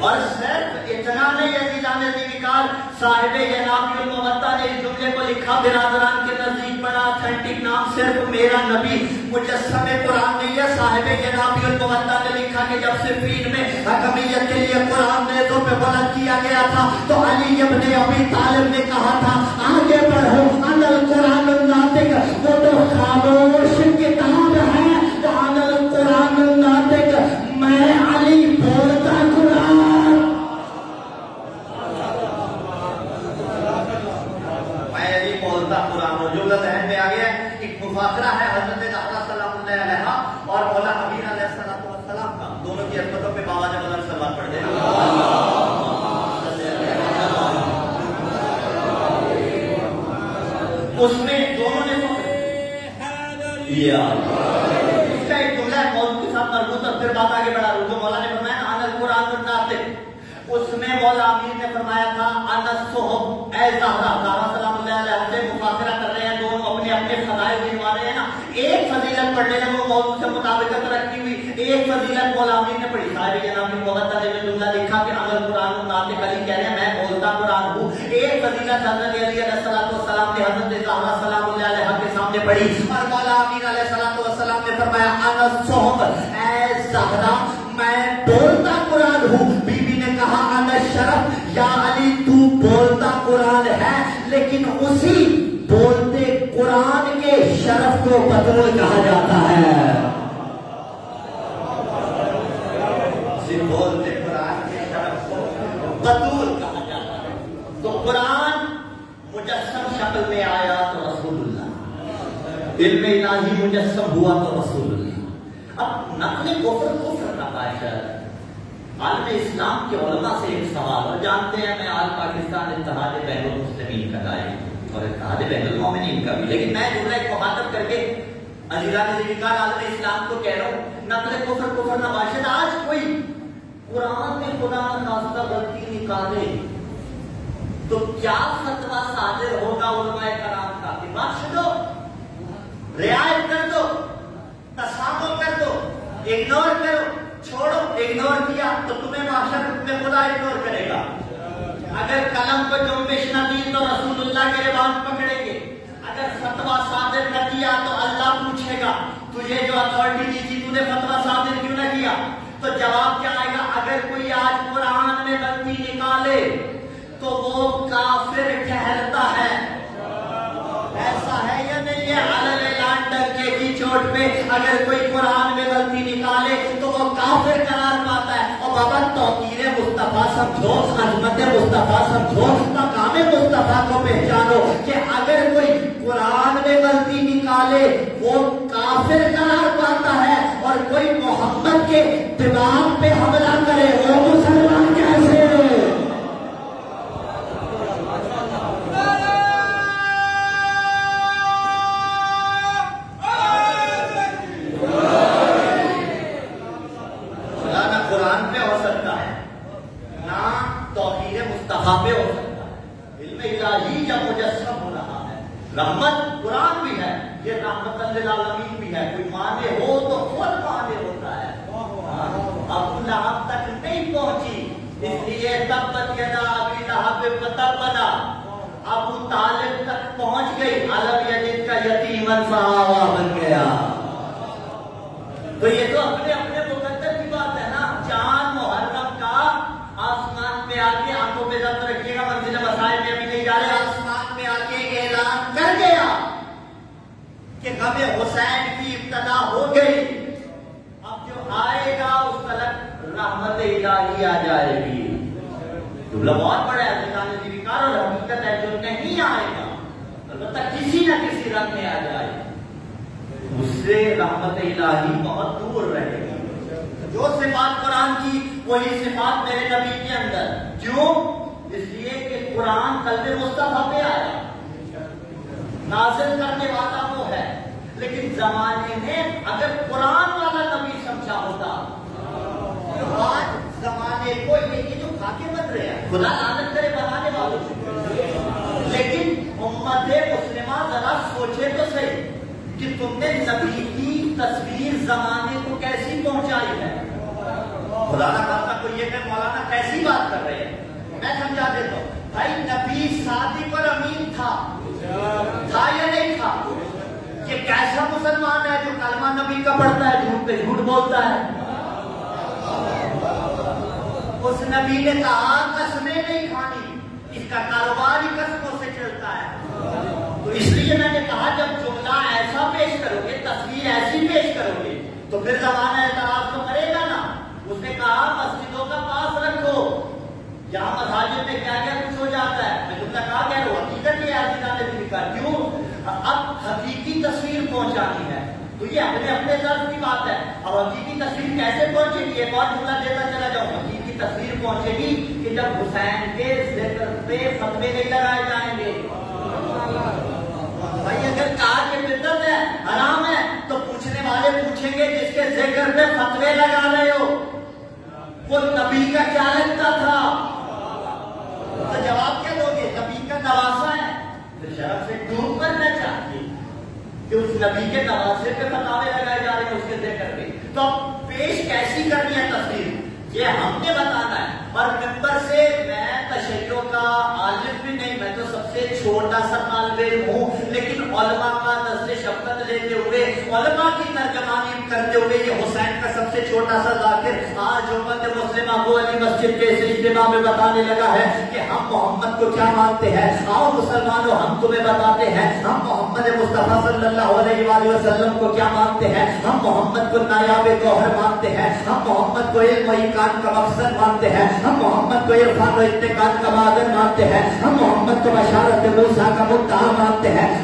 S4: اور صرف اتنا نہیں، عزیزان ذیکار، صاحب ینابی الموطا نے اس جملے کو لکھا، برادران کے نزدیک بڑا اتھینٹک نام صرف میرا نبی مجسم قرآن نہیں ہے۔ صاحب ینابی الموطا نے لکھا کہ جب صفین میں حکمیت کے لیے قرآن نیزوں پہ بلند کیا گیا تھا تو علی ابن ابی طالب نے کہا تھا آگے بڑھو، انا القرآن الناطق، وہ تو خاموش کتاب ہے، انا القرآن الناطق، میں علی بولتا قرآن۔ قرآن جملہ ذہن میں آ گیا ہے۔ ایک مفاخرہ ہے حضرت زہرا سلام اللہ علیہا اور مولا امین علیہ السلام کا، دونوں کی عظمتوں پہ بابا جب اللہ سلام پڑھ دینا۔ اس میں دونوں نے اس کا ایک جملہ ہے موضوع کے ساتھ مربوط، اور پھر بات آگے بڑھا رہا ہوں، جو مولا نے فرمایا انا القرآن الناطق، اس میں مولا امین نے فرمایا تھا انا الصحف، اے زہرا سلام اللہ علیہ سے مفاخرہ کر رہے ہیں، دونوں اپنے اپنے فضائل گنوا رہے ہیں نا، ایک فضیلت پڑھنے میں وہ موضوع سے مطابقت رکھتی ہوئی ایک فضیلت مولا امین نے پڑھی۔ صاحب ینابی الموطا نے جملہ لکھا کہ انا القرآن الناطق، علی کہہ رہے ہیں میں بولتا قرآن ہوں۔ ایک فضیلت حضرت علی علیہ السلام نے حضرت زہرا سلام اللہ علیہ کے سامنے پڑھی، اور مولا امین علیہ السلام نے فرمایا انا الصحف، اے زہرا میں بولتا قرآن ہوں۔ بی بی نے کہا انا الشرف، یا علی تو بولتا قرآن ہے لیکن اسی بولتے قرآن کے شرف کو بطول کہا جاتا ہے۔ بولتے قرآن کے شرف کو بطول کہا جاتا ہے۔ تو قرآن مجسم شکل میں آیا تو رسول اللہ، علم الہی مجسم ہوا تو رسول اللہ۔ اب نقل کفر نباشر عالم اسلام کے علماء سے ایک سوال، اور جانتے ہیں میں آج پاکستان اتحاد بین المسلمین کا داعی اور اتحاد بین المومنین کا بھی، لیکن میں جملہ کو مخاطب کر کے عزیزان ذکر عالم اسلام کو کہہ رہا ہوں، نقل کفر نباشر آج کوئی قرآن میں خدا نخواستہ غلطی نکالے تو کیا فتویٰ صادر ہوگا علماء کرام کا؟ بخش دو، رعایت کر دو، تسامح کر دو، اگنور کرو، چھوڑو۔ اگنور کیا تو تمہیں معاشر میں خدا اگنور کرے گا۔ اگر قلم کو جنبش نہ دی تو رسول اللہ کے رواج پکڑیں گے۔ اگر فتویٰ صادر نہ کیا تو اللہ پوچھے گا تجھے جو اتھارٹی دی تھی تو نے فتویٰ صادر کیوں نہ کیا؟ تو جواب کیا آئے گا؟ اگر کوئی آج قرآن میں غلطی نکالے تو وہ کافر کہلتا ہے۔ ایسا ہے یا نہیں ہے؟ علل اعلان ڈنکے کی چوٹ پہ اگر کوئی قرآن میں غلطی نکالے تو وہ کافر قرار پاتا ہے۔ اور بابا توقیر مصطفیٰ سمجھو، عظمت مصطفیٰ سمجھو، مقام مصطفیٰ کو پہچانو کہ اگر کوئی قرآن میں غلطی نکالے وہ کافر قرار پاتا ہے، اور کوئی محمد کے دماغ پہ حملہ کرے وہ مسلمان کیسے؟ پہ ہو سکتا ہے، علم الہی جب مجسم ہو رہا ہے، رحمت قرآن بھی ہے، یہ رحمت للعالمین بھی ہے، کوئی مانے ہو تو خود مانے ہوتا ہے۔ ابو لہب تک نہیں پہنچی، اس لیے تبت یدا ابی لہب وتب، ابو طالب تک پہنچ گئی، علم یجد کا یتیمن فآویٰ بن گیا۔ تو یہ تو اپنے اپنے مقدر کی بات ہے نا۔ چاند محرم کا آسمان میں آ کے، آنکھوں پہ ضبط رکھیے گا، منزل مسائل میں ابھی نہیں جا رہے، آسمان میں آ کے اعلان کر گیا کہ غم حسین کی ابتدا ہو گئی، اب جو آئے گا اس تلک رحمت الہی آ جائے گی۔ جملہ بہت بڑا ہے، ذکر اور حقیقت ہے، جو نہیں آئے گا البتہ کسی نہ کسی رنگ میں آ جائے اس سے رحمت الہی بہت دور رہے گی۔ جو صفات قرآن کی وہی صفات میرے نبی کے اندر، کیوں؟ اس لیے کہ قرآن قلب مصطفیٰ پہ آیا، نازل کرنے والا وہ ہے، لیکن زمانے میں اگر قرآن والا نبی سمجھا ہوتا تو آج زمانے کو یہ جو خاکے بن رہے ہیں، خدا لعنت کرے بنانے والوں سے، لیکن امت مسلمہ ذرا سوچے تو صحیح کہ تم نے نبی کی تصویر زمانے کو کیسی پہنچائی ہے۔ خدا نہ خاصہ کوئی یہ کہ مولانا کیسی بات کر رہے ہیں، میں سمجھا دیتا ہوں بھائی، نبی صادق اور امین تھا یا نہیں تھا؟ یہ کیسا مسلمان ہے جو کلمہ نبی کا پڑھتا ہے، جھوٹ پہ جھوٹ بولتا ہے؟ اس نبی نے کہا قسمیں نہیں کھانی، اس کا کاروبار ہی قسموں سے چلتا ہے۔ تو اس لیے میں نے کہا جب جملہ ایسا پیش کرو گے، تصویر ایسی پیش کرو گے تو پھر زمانہ اعتراض تو کرے گا نا۔ اس نے کہا مسجدوں کا پاس رکھو، یہاں مساجد میں کیا کیا کچھ ہو جاتا ہے، میں جملہ کہا کہہ رہا ہوں، حقیقت یہ عزیزان نے لکھا، کیوں؟ اب حقیقی تصویر پہنچانی ہے تو یہ اپنے ضرب کی بات ہے۔ اب حقیقی تصویر کیسے پہنچے گی؟ ایک اور جملہ دیتا چلا جاؤں، حقیقی تصویر پہنچے گی کہ جب حسین کے ذکر پہ فتوے نہیں لگائے جائیں گے۔ بھائی اگر کہا کہ بدعت ہے، حرام ہے، تو پوچھنے والے پوچھیں گے جس کے ذکر پہ فتوے لگا رہے ہو وہ نبی کا کیا لگتا تھا؟ تو جواب کیا دو گے؟ نبی کا نواسا ہے، تو شرف سے ڈوب کرنا چاہیے کہ اس نبی کے نواسے پہ فتوے لگائے جا رہے ہیں اس کے ذکر پہ۔ تو اب پیش کیسی کرنی ہے تصویر، یہ ہم نے بتانا ہے۔ اور ممبر سے میں تشیعوں کا عالم بھی نہیں، میں تو سب سے چھوٹا سا طالب علم ہوں، لیکن علماء کا دست شفقت لیتے ہوئے، علماء کی ترجمانی کرتے ہوئے، یہ حسین کا سب سے چھوٹا سا ذاکر آج امت مسلمہ کو علی مسجد کے اس اجتماع میں بتانے لگا ہے کہ ہم محمد کو کیا مانتے ہیں۔ آؤ مسلمانوں، ہم تمہیں بتاتے ہیں ہم محمد مصطفیٰ صلی اللہ علیہ وآلہ وسلم کو کیا مانتے ہیں۔ ہم محمد کو نایاب گوہر مانتے ہیں، ہم محمد کو علم و ایقان کا مقصد مانتے ہیں، ہم محمد کو عرفان و اتقان کا معدن مانتے ہیں، ہم محمد کو بشارت موسیٰ کا مدعا مانتے ہیں،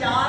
S4: 4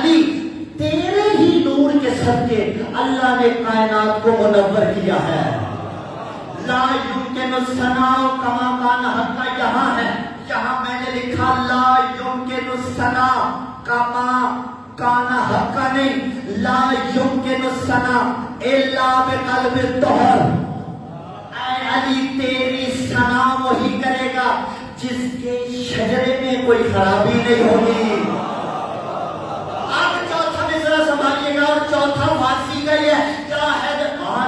S4: علی تیرے ہی نور کے صدقے اللہ نے کائنات کو منور کیا ہے. لا یمکن الثناء کما کان حقا یہاں ہے، یہاں میں نے لکھا لا یمکن الثناء کما کان حقا نہیں، لا یمکن الثناء الا بقلب الطہر. اے علی تیری ثنا وہی کرے گا جس کے شجرے میں کوئی خرابی نہیں ہوگی. اب چوتھا مصرع سنبھالیے گا، اور چوتھا فارسی کا یہ ہے کیا ہے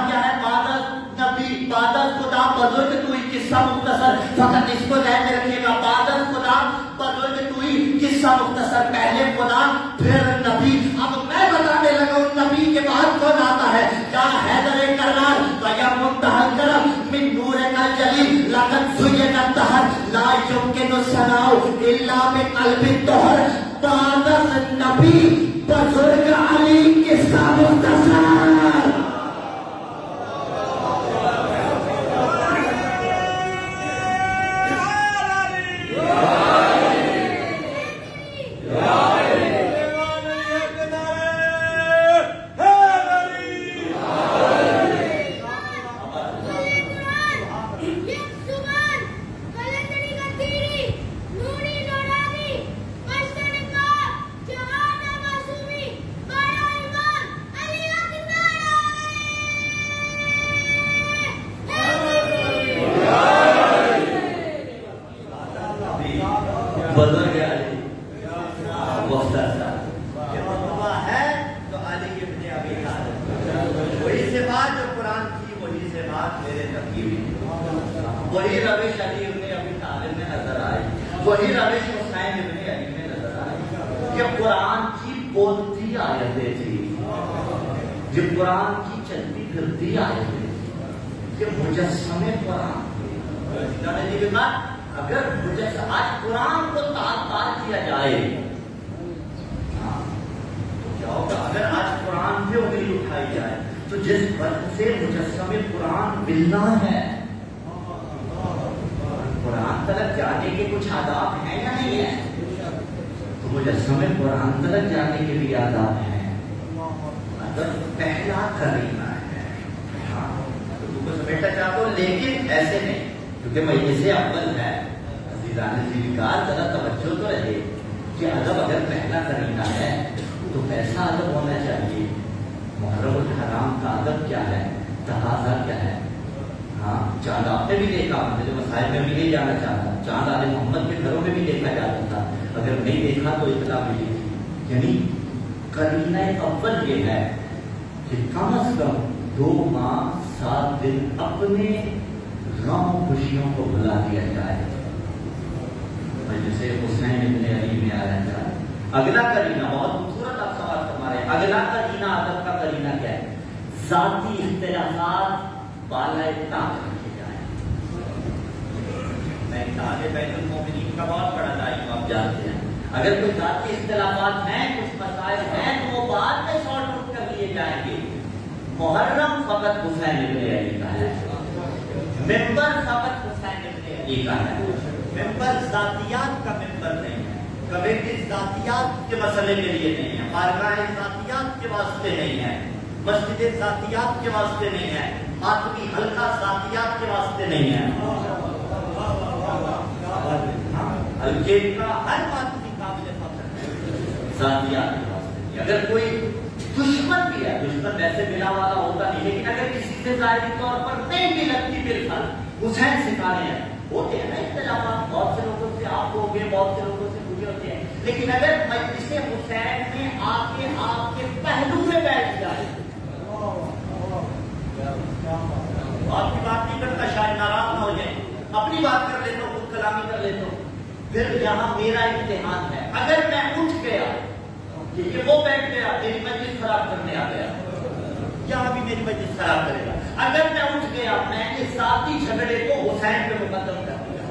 S4: کیا ہے بادت نبی بادت خدا بزرگ تو ہی قصہ مختصر، فقط اس کو ذہن میں رکھیے گا، بادت خدا بزرگ تو ہی قصہ مختصر، پہلے خدا پھر نبی. اب میں بتانے لگا ہوں نبی کے بعد کون آتا ہے. یا حیدر کرار یا منتہا کرم من نور کا جلیل لقد زین الدہر لا یمکن الثناء الا بقلب الطہر. بادت نبی بزرگ علی قصہ مختصر. وہی روش علی ابن ابی طالب میں نظر آئی، وہی روش حسین ابن علی میں نظر آئی. یہ قرآن کی بولتی آیتیں تھی، یہ قرآن کی چلتی پھرتی آیتیں تھی، یہ مجسمے قرآن تھے. اگر آج قرآن کو تار کیا جائے تو کیا ہوگا؟ اگر آج قرآن پہ انگلی اٹھائی جائے تو جس وقت سے مجسمے قرآن ملنا ہے، قرآن تلک جانے کے کچھ آداب ہیں یا نہیں ہے؟ تو مجسمے قرآن تلک جانے کے بھی آداب ہیں. اگر پہلا کرینہ ہے تو تم کو سمیٹنا چاہتا ہوں، لیکن ایسے نہیں، کیونکہ مجلس اول ہے. عزیزان ذیکار ذرا توجہ تو رہے کہ ادب اگر پہلا کرینہ ہے تو کیسا ادب ہونا چاہیے. محرم الحرام کا ادب کیا ہے، تقاضا کیا ہے. ہاں چاند آپ نے بھی دیکھا، مجھے مسائل میں بھی نہیں جانا چاہتا، چاند آل محمد کے گھروں میں بھی دیکھا جاتا تھا، اگر نہیں دیکھا تو اطلاع ملی تھی. یعنی کرینہ اول یہ ہے کہ کم از کم 2 ماہ 7 دن اپنے غم خوشیوں کو بھلا دیا جائے، جیسے حسین ابن علی میں آیا جائے. اگلا کرینہ بہت خوبصورت آپ سوال فرما رہے ہیں. اگلا کرینہ ادب کا کرینہ کیا ہے؟ ذاتی اختلافات بالا طاق رکھے جائیں. میں طالب المومنین کا بہت بڑا دائم آپ جانتے ہیں، اگر کوئی ذاتی اختلافات ہیں، کچھ مسائل ہیں تو وہ بعد میں سارٹ آؤٹ کر لیے جائیں گے. محرم فقط حسین ابن علی کا ہے، ممبر فقط حسین ابن علی کا ہے. ممبر ذاتیات کا ممبر نہیں ہے، کمیٹی ذاتیات کے مسئلے کے لیے نہیں ہے، بارگاہ ذاتیات کے واسطے نہیں ہے، مسجد ذاتیات کے واسطے نہیں ہے، ماتمی حلقہ ذاتیات کے واسطے نہیں ہے. حلقے کا ہر ماتمی قابل فخر ہے، ذاتیات کے واسطے نہیں. اگر کوئی دشمن بھی ہے، دشمن ویسے بنا والا ہوتا نہیں، لیکن اگر کسی سے ظاہری طور پر نہیں بھی لگتی بالکل حسین سکھانے ہیں، ہوتے ہیں نا اختلافات، بہت سے لوگوں سے آپ ہو گئے، بہت سے لوگوں سے مجھے ہوتے ہیں، لیکن اگر مجلس حسین میں آ کے آپ کے پہلو میں بیٹھ جائے، آپ کی بات نہیں کرتا، شاید ناراض نہ ہو جائے، اپنی بات کر لیتا ہوں، خود کلامی کر لیتا ہوں، پھر یہاں میرا امتحان ہے. اگر میں اٹھ گیا کہ یہ وہ بیٹھ گیا میری مجلس خراب کرنے آ گیا، یہاں بھی میری مجلس خراب کرے گا. اگر میں اٹھ گیا میں نے ذاتی جھگڑے کو حسین پہ مقدم کر دیا،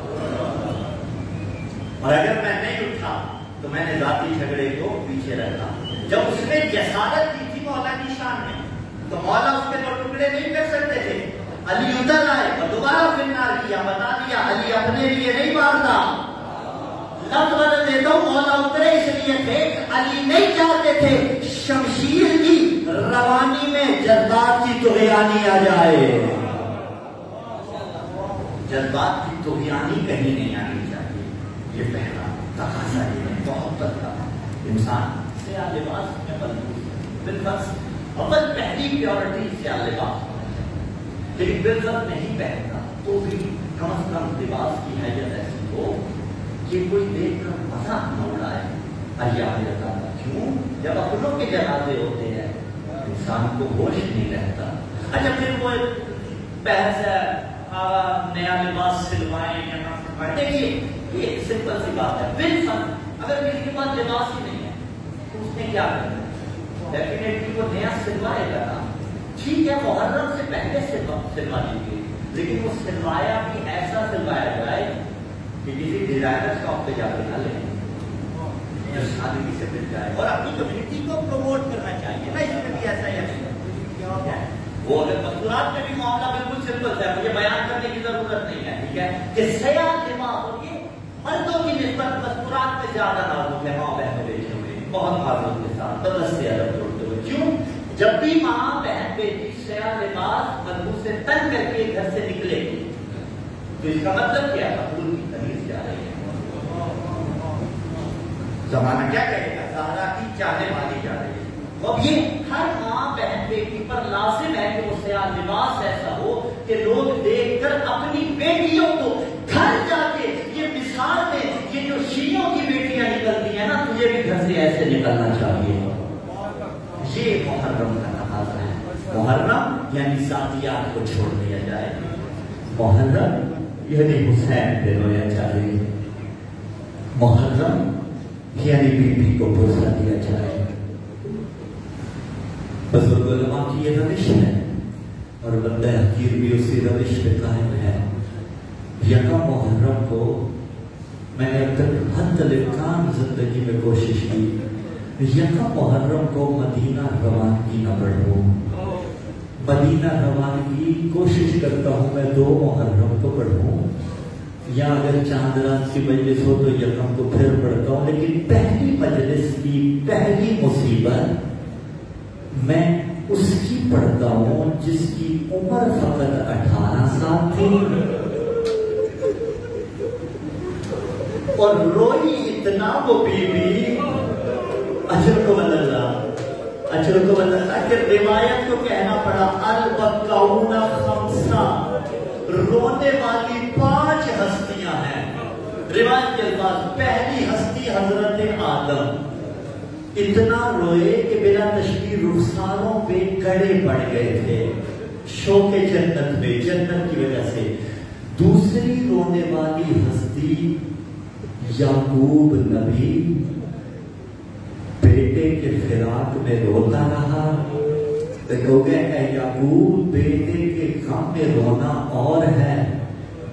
S4: اور اگر میں نہیں اٹھا تو میں نے ذاتی جھگڑے کو پیچھے رکھا. جب اس نے جسارت کی تھی مولا کی شان میں تو مولا اس کے 2 ٹکڑے نہیں کر سکتے تھے. علی اتر آئے اور دوبارہ فرار کیا، بتا دیا علی اپنے لیے نہیں مارتا. لفظ بدل دیتا کیوں مولا اترے؟ اس لیے تھے علی نہیں چاہتے تھے شمشیر کی روانی میں جذبات کی طغیانی آ جائے. جذبات کی طغیانی کہیں نہیں آنی چاہیے. یہ پہلا تقاضا ہے محبت کا. انسان سیاہ لباس میں ملبوس بالفرض اول پہلی پیورٹی سیاہ لباس، لیکن بالفرض نہیں پہنتا تو بھی کم از کم لباس کی حیثیت ایسی ہو کہ کوئی دیکھ کر مذاق نہ اڑائے. کیوں؟ جب اپنوں کے جنازے ہوتے ہیں انسان کو ہوش نہیں رہتا. اچھا پھر وہ بحث ہے نیا لباس سلوائیں یا نہ سلوائیں. دیکھیے یہ سمپل سی بات ہے. بالفرض اگر کسی کے پاس لباس ہی نہیں ہے تو اس نے کیا کرنا ہے؟ ڈیفینیٹلی وہ نیا سلوائے گا نا. ٹھیک ہے محرم سے پہلے سلوا لیجیے، لیکن وہ سلوایا بھی ایسا سلوایا جائے کہ کسی ڈیزائنر شاپ پہ جا کے نہ لیں، آدمی سے مل جائے. اور اپنی کمیونٹی کو پروموٹ کرنا چاہیے نا. اس میں بھی ایسا ہی ہے. وہ اگر مستورات میں بھی معاملہ بالکل سمپل ہے، مجھے بیان کرنے کی ضرورت نہیں ہے. ٹھیک ہے کہ سیاہ لباس اور یہ مردوں کی نسبت مستورات میں زیادہ نازک ہے. ماں بہنوں بیٹیوں میں بہت معذرت کے ساتھ بدل سے ادب جوڑتے ہوئے. کیوں؟ جب بھی ماں بہن بیٹی سیاہ لباس مضبوط سے تن کر کے گھر سے نکلے گی تو اس کا مطلب کیا ہے؟ پھول کی تمیز جا رہی ہے. زمانہ کیا کہے گا؟ زہرا کی چاہنے والی جا رہی ہے. اب یہ ہر ماں بہن بیٹی پر لازم ہے کہ وہ سیاہ لباس ایسا ہو کہ لوگ دیکھ کر اپنی بیٹیوں کو گھر جا کے یہ مثال دیں. یہ جو شیعوں کی بیٹیاں نکلتی ہیں نا تجھے بھی گھر سے ایسے نکلنا چاہیے. یہ محرم کا تقاضا ہے. محرم یعنی ذاتیات کو چھوڑ دیا جائے. محرم یعنی حسین پہ رویا جائے. محرم یعنی بی بی کو بوسہ دیا جائے. بزرگ علماء کی یہ روش ہے اور بندہ حقیر بھی اسی روش پہ قائم ہے. یکم محرم کو میں نے اب تک حد الامکان زندگی میں کوشش کی یکم محرم کو مدینہ روانگی نہ پڑھوں. مدینہ روانگی کوشش کرتا ہوں میں 2 محرم کو پڑھوں، یا اگر چاند رات کی مجلس ہو تو یکم کو پھر پڑھتا ہوں. لیکن پہلی مجلس کی پہلی مصیبت میں اس کی پڑھتا ہوں جس کی عمر فقط 18 سال تھی اور روئی اتنا وہ بی بی اجر کو بدلنا کہ روایت کو کہنا پڑا البکاؤن خمسہ، رونے والی 5 ہستیاں ہیں. روایت کے الفاظ پہلی ہستی حضرت آدم اتنا روئے کہ بلا تشبیہ رخساروں پہ کڑے پڑ گئے تھے شوق جنت میں، جنت کی وجہ سے. دوسری رونے والی ہستی یعقوب نبی بیٹے کے فراق میں روتا رہا. دیکھو گے اے یعقوب بیٹے کے غم میں رونا اور ہے،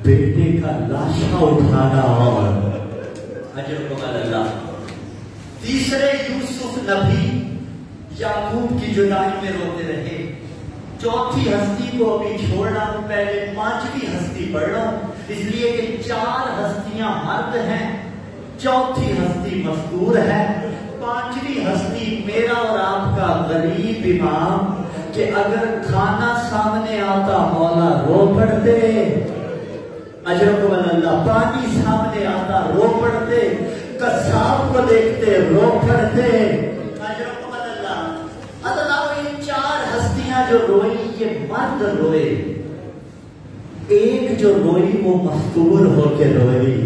S4: بیٹے کا لاشا اٹھانا اور. اجر کو اللہ. تیسرے یوسف نبی یعقوب کی جدائی میں روتے رہے. چوتھی ہستی کو ابھی چھوڑنا ہوں، پہلے 5ویں ہستی پڑھ رہا ہوں اس لیے کہ 4 ہستیاں مرد ہیں، چوتھی ہستی مستور ہے، 5ویں ہستی میرا اور آپ کا غریب امام کہ اگر کھانا سامنے آتا مولا رو پڑتے. اجرک اللہ. پانی سامنے آتا رو پڑتے، قصاب کو دیکھتے رو پڑتے. اجرک اللہ. اللہ یہ 4 ہستیاں جو روئی یہ مرد روئے، ایک جو روئی وہ مستور ہو کے روئی.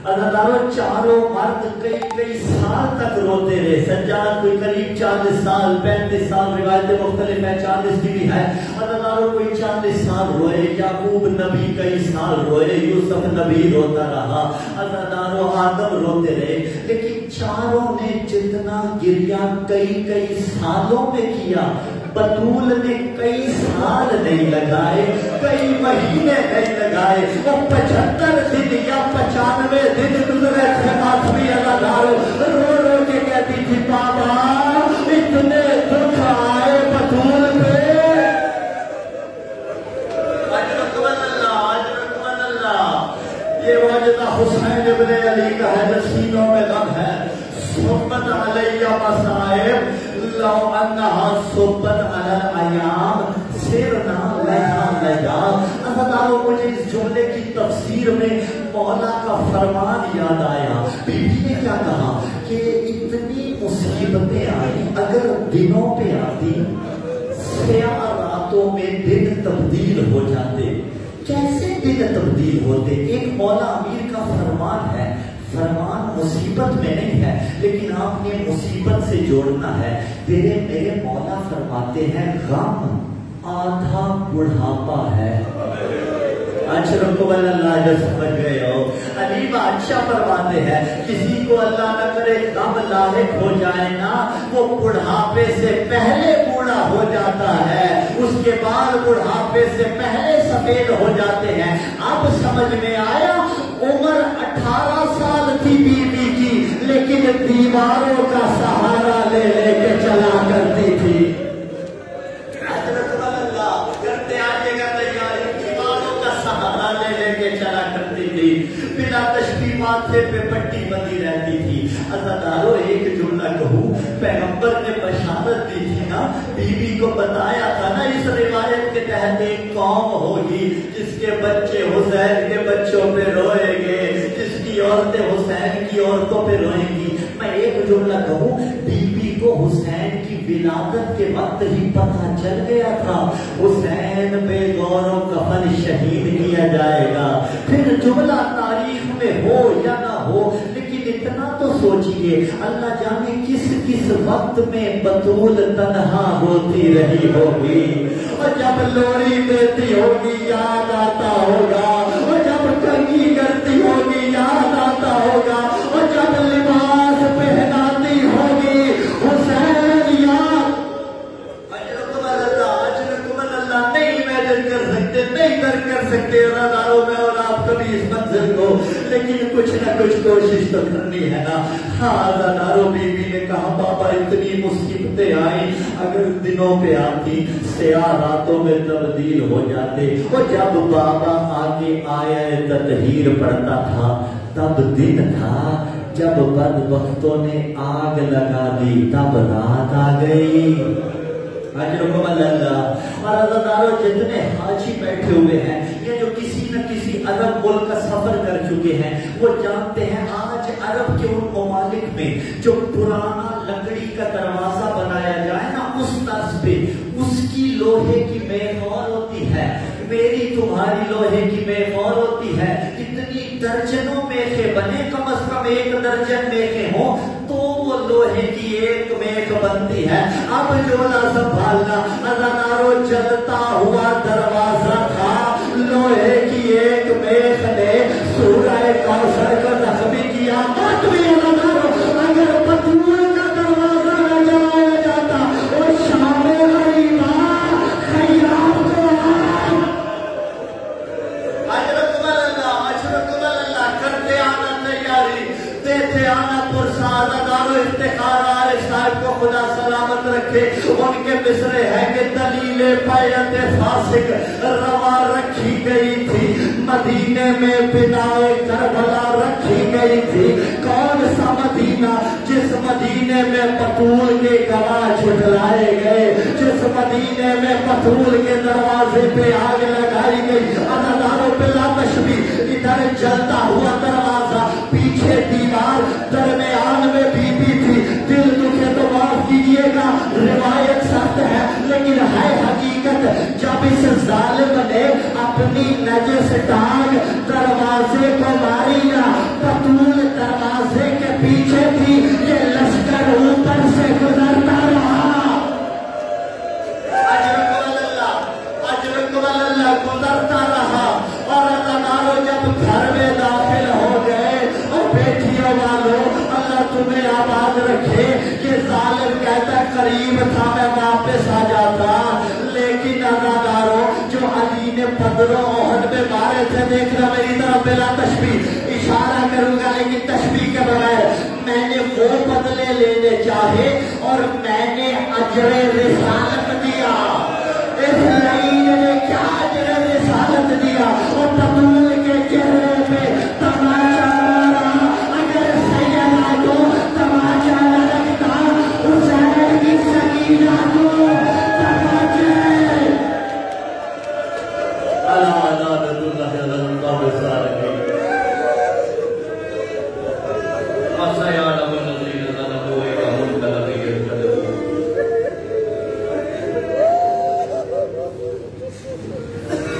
S4: اللہ چاروں مرد کئی سال تک روتے رہے. سجاد کوئی قریب 40 سال 35 سال، روایتیں مختلف ہیں 40 کی بھی ہے. اللہ کوئی 40 سال روئے. یعقوب نبی کئی سال روئے، یوسف نبی روتا رہا، اللہ آدم روتے رہے. لیکن چاروں نے جتنا گریا کئی سالوں میں کیا. بطول نے کئی سال نہیں لگائے، کئی مہینے نہیں لگائے، وہ 75 دن یا 95 دن گزرے تھے. آخری اللہ رو رو کے کہتی تھی بابا اتنے دکھ آئے بطول پہ. یہ وجدہ حسین ابن علی کا ہے، سینوں میں غم لو انہا صبت علی الایام سرنا لہا لہا. عزیزانو مجھے اس جملے کی تفسیر میں مولا کا فرمان یاد آیا. بی بی نے کیا کہا کہ اتنی مصیبتیں آئی، اگر دنوں پہ آتی سیاہ راتوں میں دن تبدیل ہو جاتے. کیسے دن تبدیل ہوتے؟ ایک مولا امیر کا فرمان ہے. فرمان مصیبت میں نہیں ہے لیکن آپ نے مصیبت سے جوڑنا ہے. تیرے میرے مولا فرماتے ہیں غم آدھا بڑھاپا ہے. اچھا اللہ جو سمجھ گئے ہو. علی بادشاہ فرماتے ہیں کسی کو اللہ نہ کرے غم لاحق ہو جائے نا، وہ بڑھاپے سے پہلے بوڑھا ہو جاتا ہے، اس کے بعد بڑھاپے سے پہلے سفید ہو جاتے ہیں. اب سمجھ میں آیا عمر 18 سال تھی بیوی کی لیکن دیواروں کا سہارا لے لے کے چلا کرتی تھی. چلا کرتی تھی، بنا تشبیہ ماتھے پہ پٹی بندی رہتی تھی. عزیزانو ایک جملہ کہوں، پیغمبر نے بشارت دی تھی نا، بی بی کو بتایا تھا نا اس روایت کے تحت ایک قوم ہوگی جس کے بچے حسین کے بچوں پہ روئیں گے، جس کی عورتیں حسین کی عورتوں پہ روئیں گی. میں ایک جملہ کہوں، بی بی کو حسین کی ولادت کے وقت ہی پتہ چل گیا تھا حسین بے غور و کفن شہید کیا جائے گا. پھر جملہ تاریخ میں ہو یا نہ ہو لیکن اتنا تو سوچئے اللہ جانے کس کس وقت میں بطول تنہا ہوتی رہی ہوگی، اور جب لوری دیتی ہوگی یاد آتا ہوگا، اور جب کنگھی کرتی ہوگی یاد آتا ہوگا، اور جب لباس پہناتی ہوگی حسین یاد. نہیں درک کر سکتے راداروں میں اور آپ کبھی اس منزل کو، لیکن کچھ نہ کچھ کوشش تو کرنی ہے نا. ہاں راداروں بی بی نے کہا پاپا اتنی مصیبتیں آئیں، اگر دنوں پہ آتی سیاہ راتوں میں تبدیل ہو جاتے. اور جب بابا آگے آیا تطہیر پڑتا تھا تب دن تھا، جب بدبختوں نے آگ لگا دی تب رات آ گئی. اور عزیزانو جتنے حاجی بیٹھے ہوئے ہیں یا جو کسی نہ کسی عرب ملک کا سفر کر چکے ہیں وہ جانتے ہیں آج عرب کے ان ممالک میں جو پرانا لکڑی کا دروازہ بنایا جائے نا اس طرز پہ اس کی لوہے کی میخور ہوتی ہے، میری تمہاری لوہے کی میخور ہوتی ہے. اتنی درجنوں میخیں بنے، کم از کم 1 درجن میخیں ہوں تو وہ لوہے کی ایک میخ بنتی ہے. اب جو نہ سنبھالنا عزیزانو جلتا ہوا دروازہ تھا، لوہے کی ایک میخ نے سورہ کوثر کو زخمی کیا. بات بھی عزیزانو اگر بدور کا دروازہ نہ جلایا جاتا وہ شام غریبا خیام کو کرتے آنا تیاری، دیتے آنا پرساد. افتخار آل صاحب کو خدا سلامت رکھے. ان کے مصرے ہے کہ دلیل بیعت فاسق روا رکھی گئی تھی، مدینے میں بنائے کربلا رکھی گئی تھی. کون سا مدینہ؟ جس مدینے میں بطول کے گواہ جھٹلائے گئے، جس مدینے میں بطول کے دروازے پہ آگ لگائی گئی. عزیزانو بلا تشبیہ ادھر جلتا ہوا دروازہ، پیچھے دیوار، درمیان میں بی بی تھی. دل دکھے تو معاف کیجیے گا، روایت سخت ہے لیکن ہے حقیقت. جب اس ظالم نے اپنی نجس ٹانگ دروازے کو ماری نا، بطول دروازے کے پیچھے تھی، یہ لشکر اوپر سے گزرتا رہا. اللہ گزرتا رہا. اور عزیزانو جب گھر میں داخل ہو گئے اور بیٹھیوں والوں اللہ تمہیں آباد رکھے، کہ ظالم کہتا قریب تھا میں واپس آ جاتا. لیکن عزیزانو جو علی نے بدر و احد میں مارے تھے، دیکھنا میری طرف بلا تشبیہ اشارہ کروں گا لیکن تشبیہ کے بغیر، میں نے وہ بدلے لینے چاہے اور میں نے اجر رسالت دیا. اس لائن نے کیا اجر رسالت دیا؟ اور بطول کے چہرے پہ تماچا مارا. اگر سیدہ کو تماچا نہ لگتا حسین کی سکی
S3: ہے.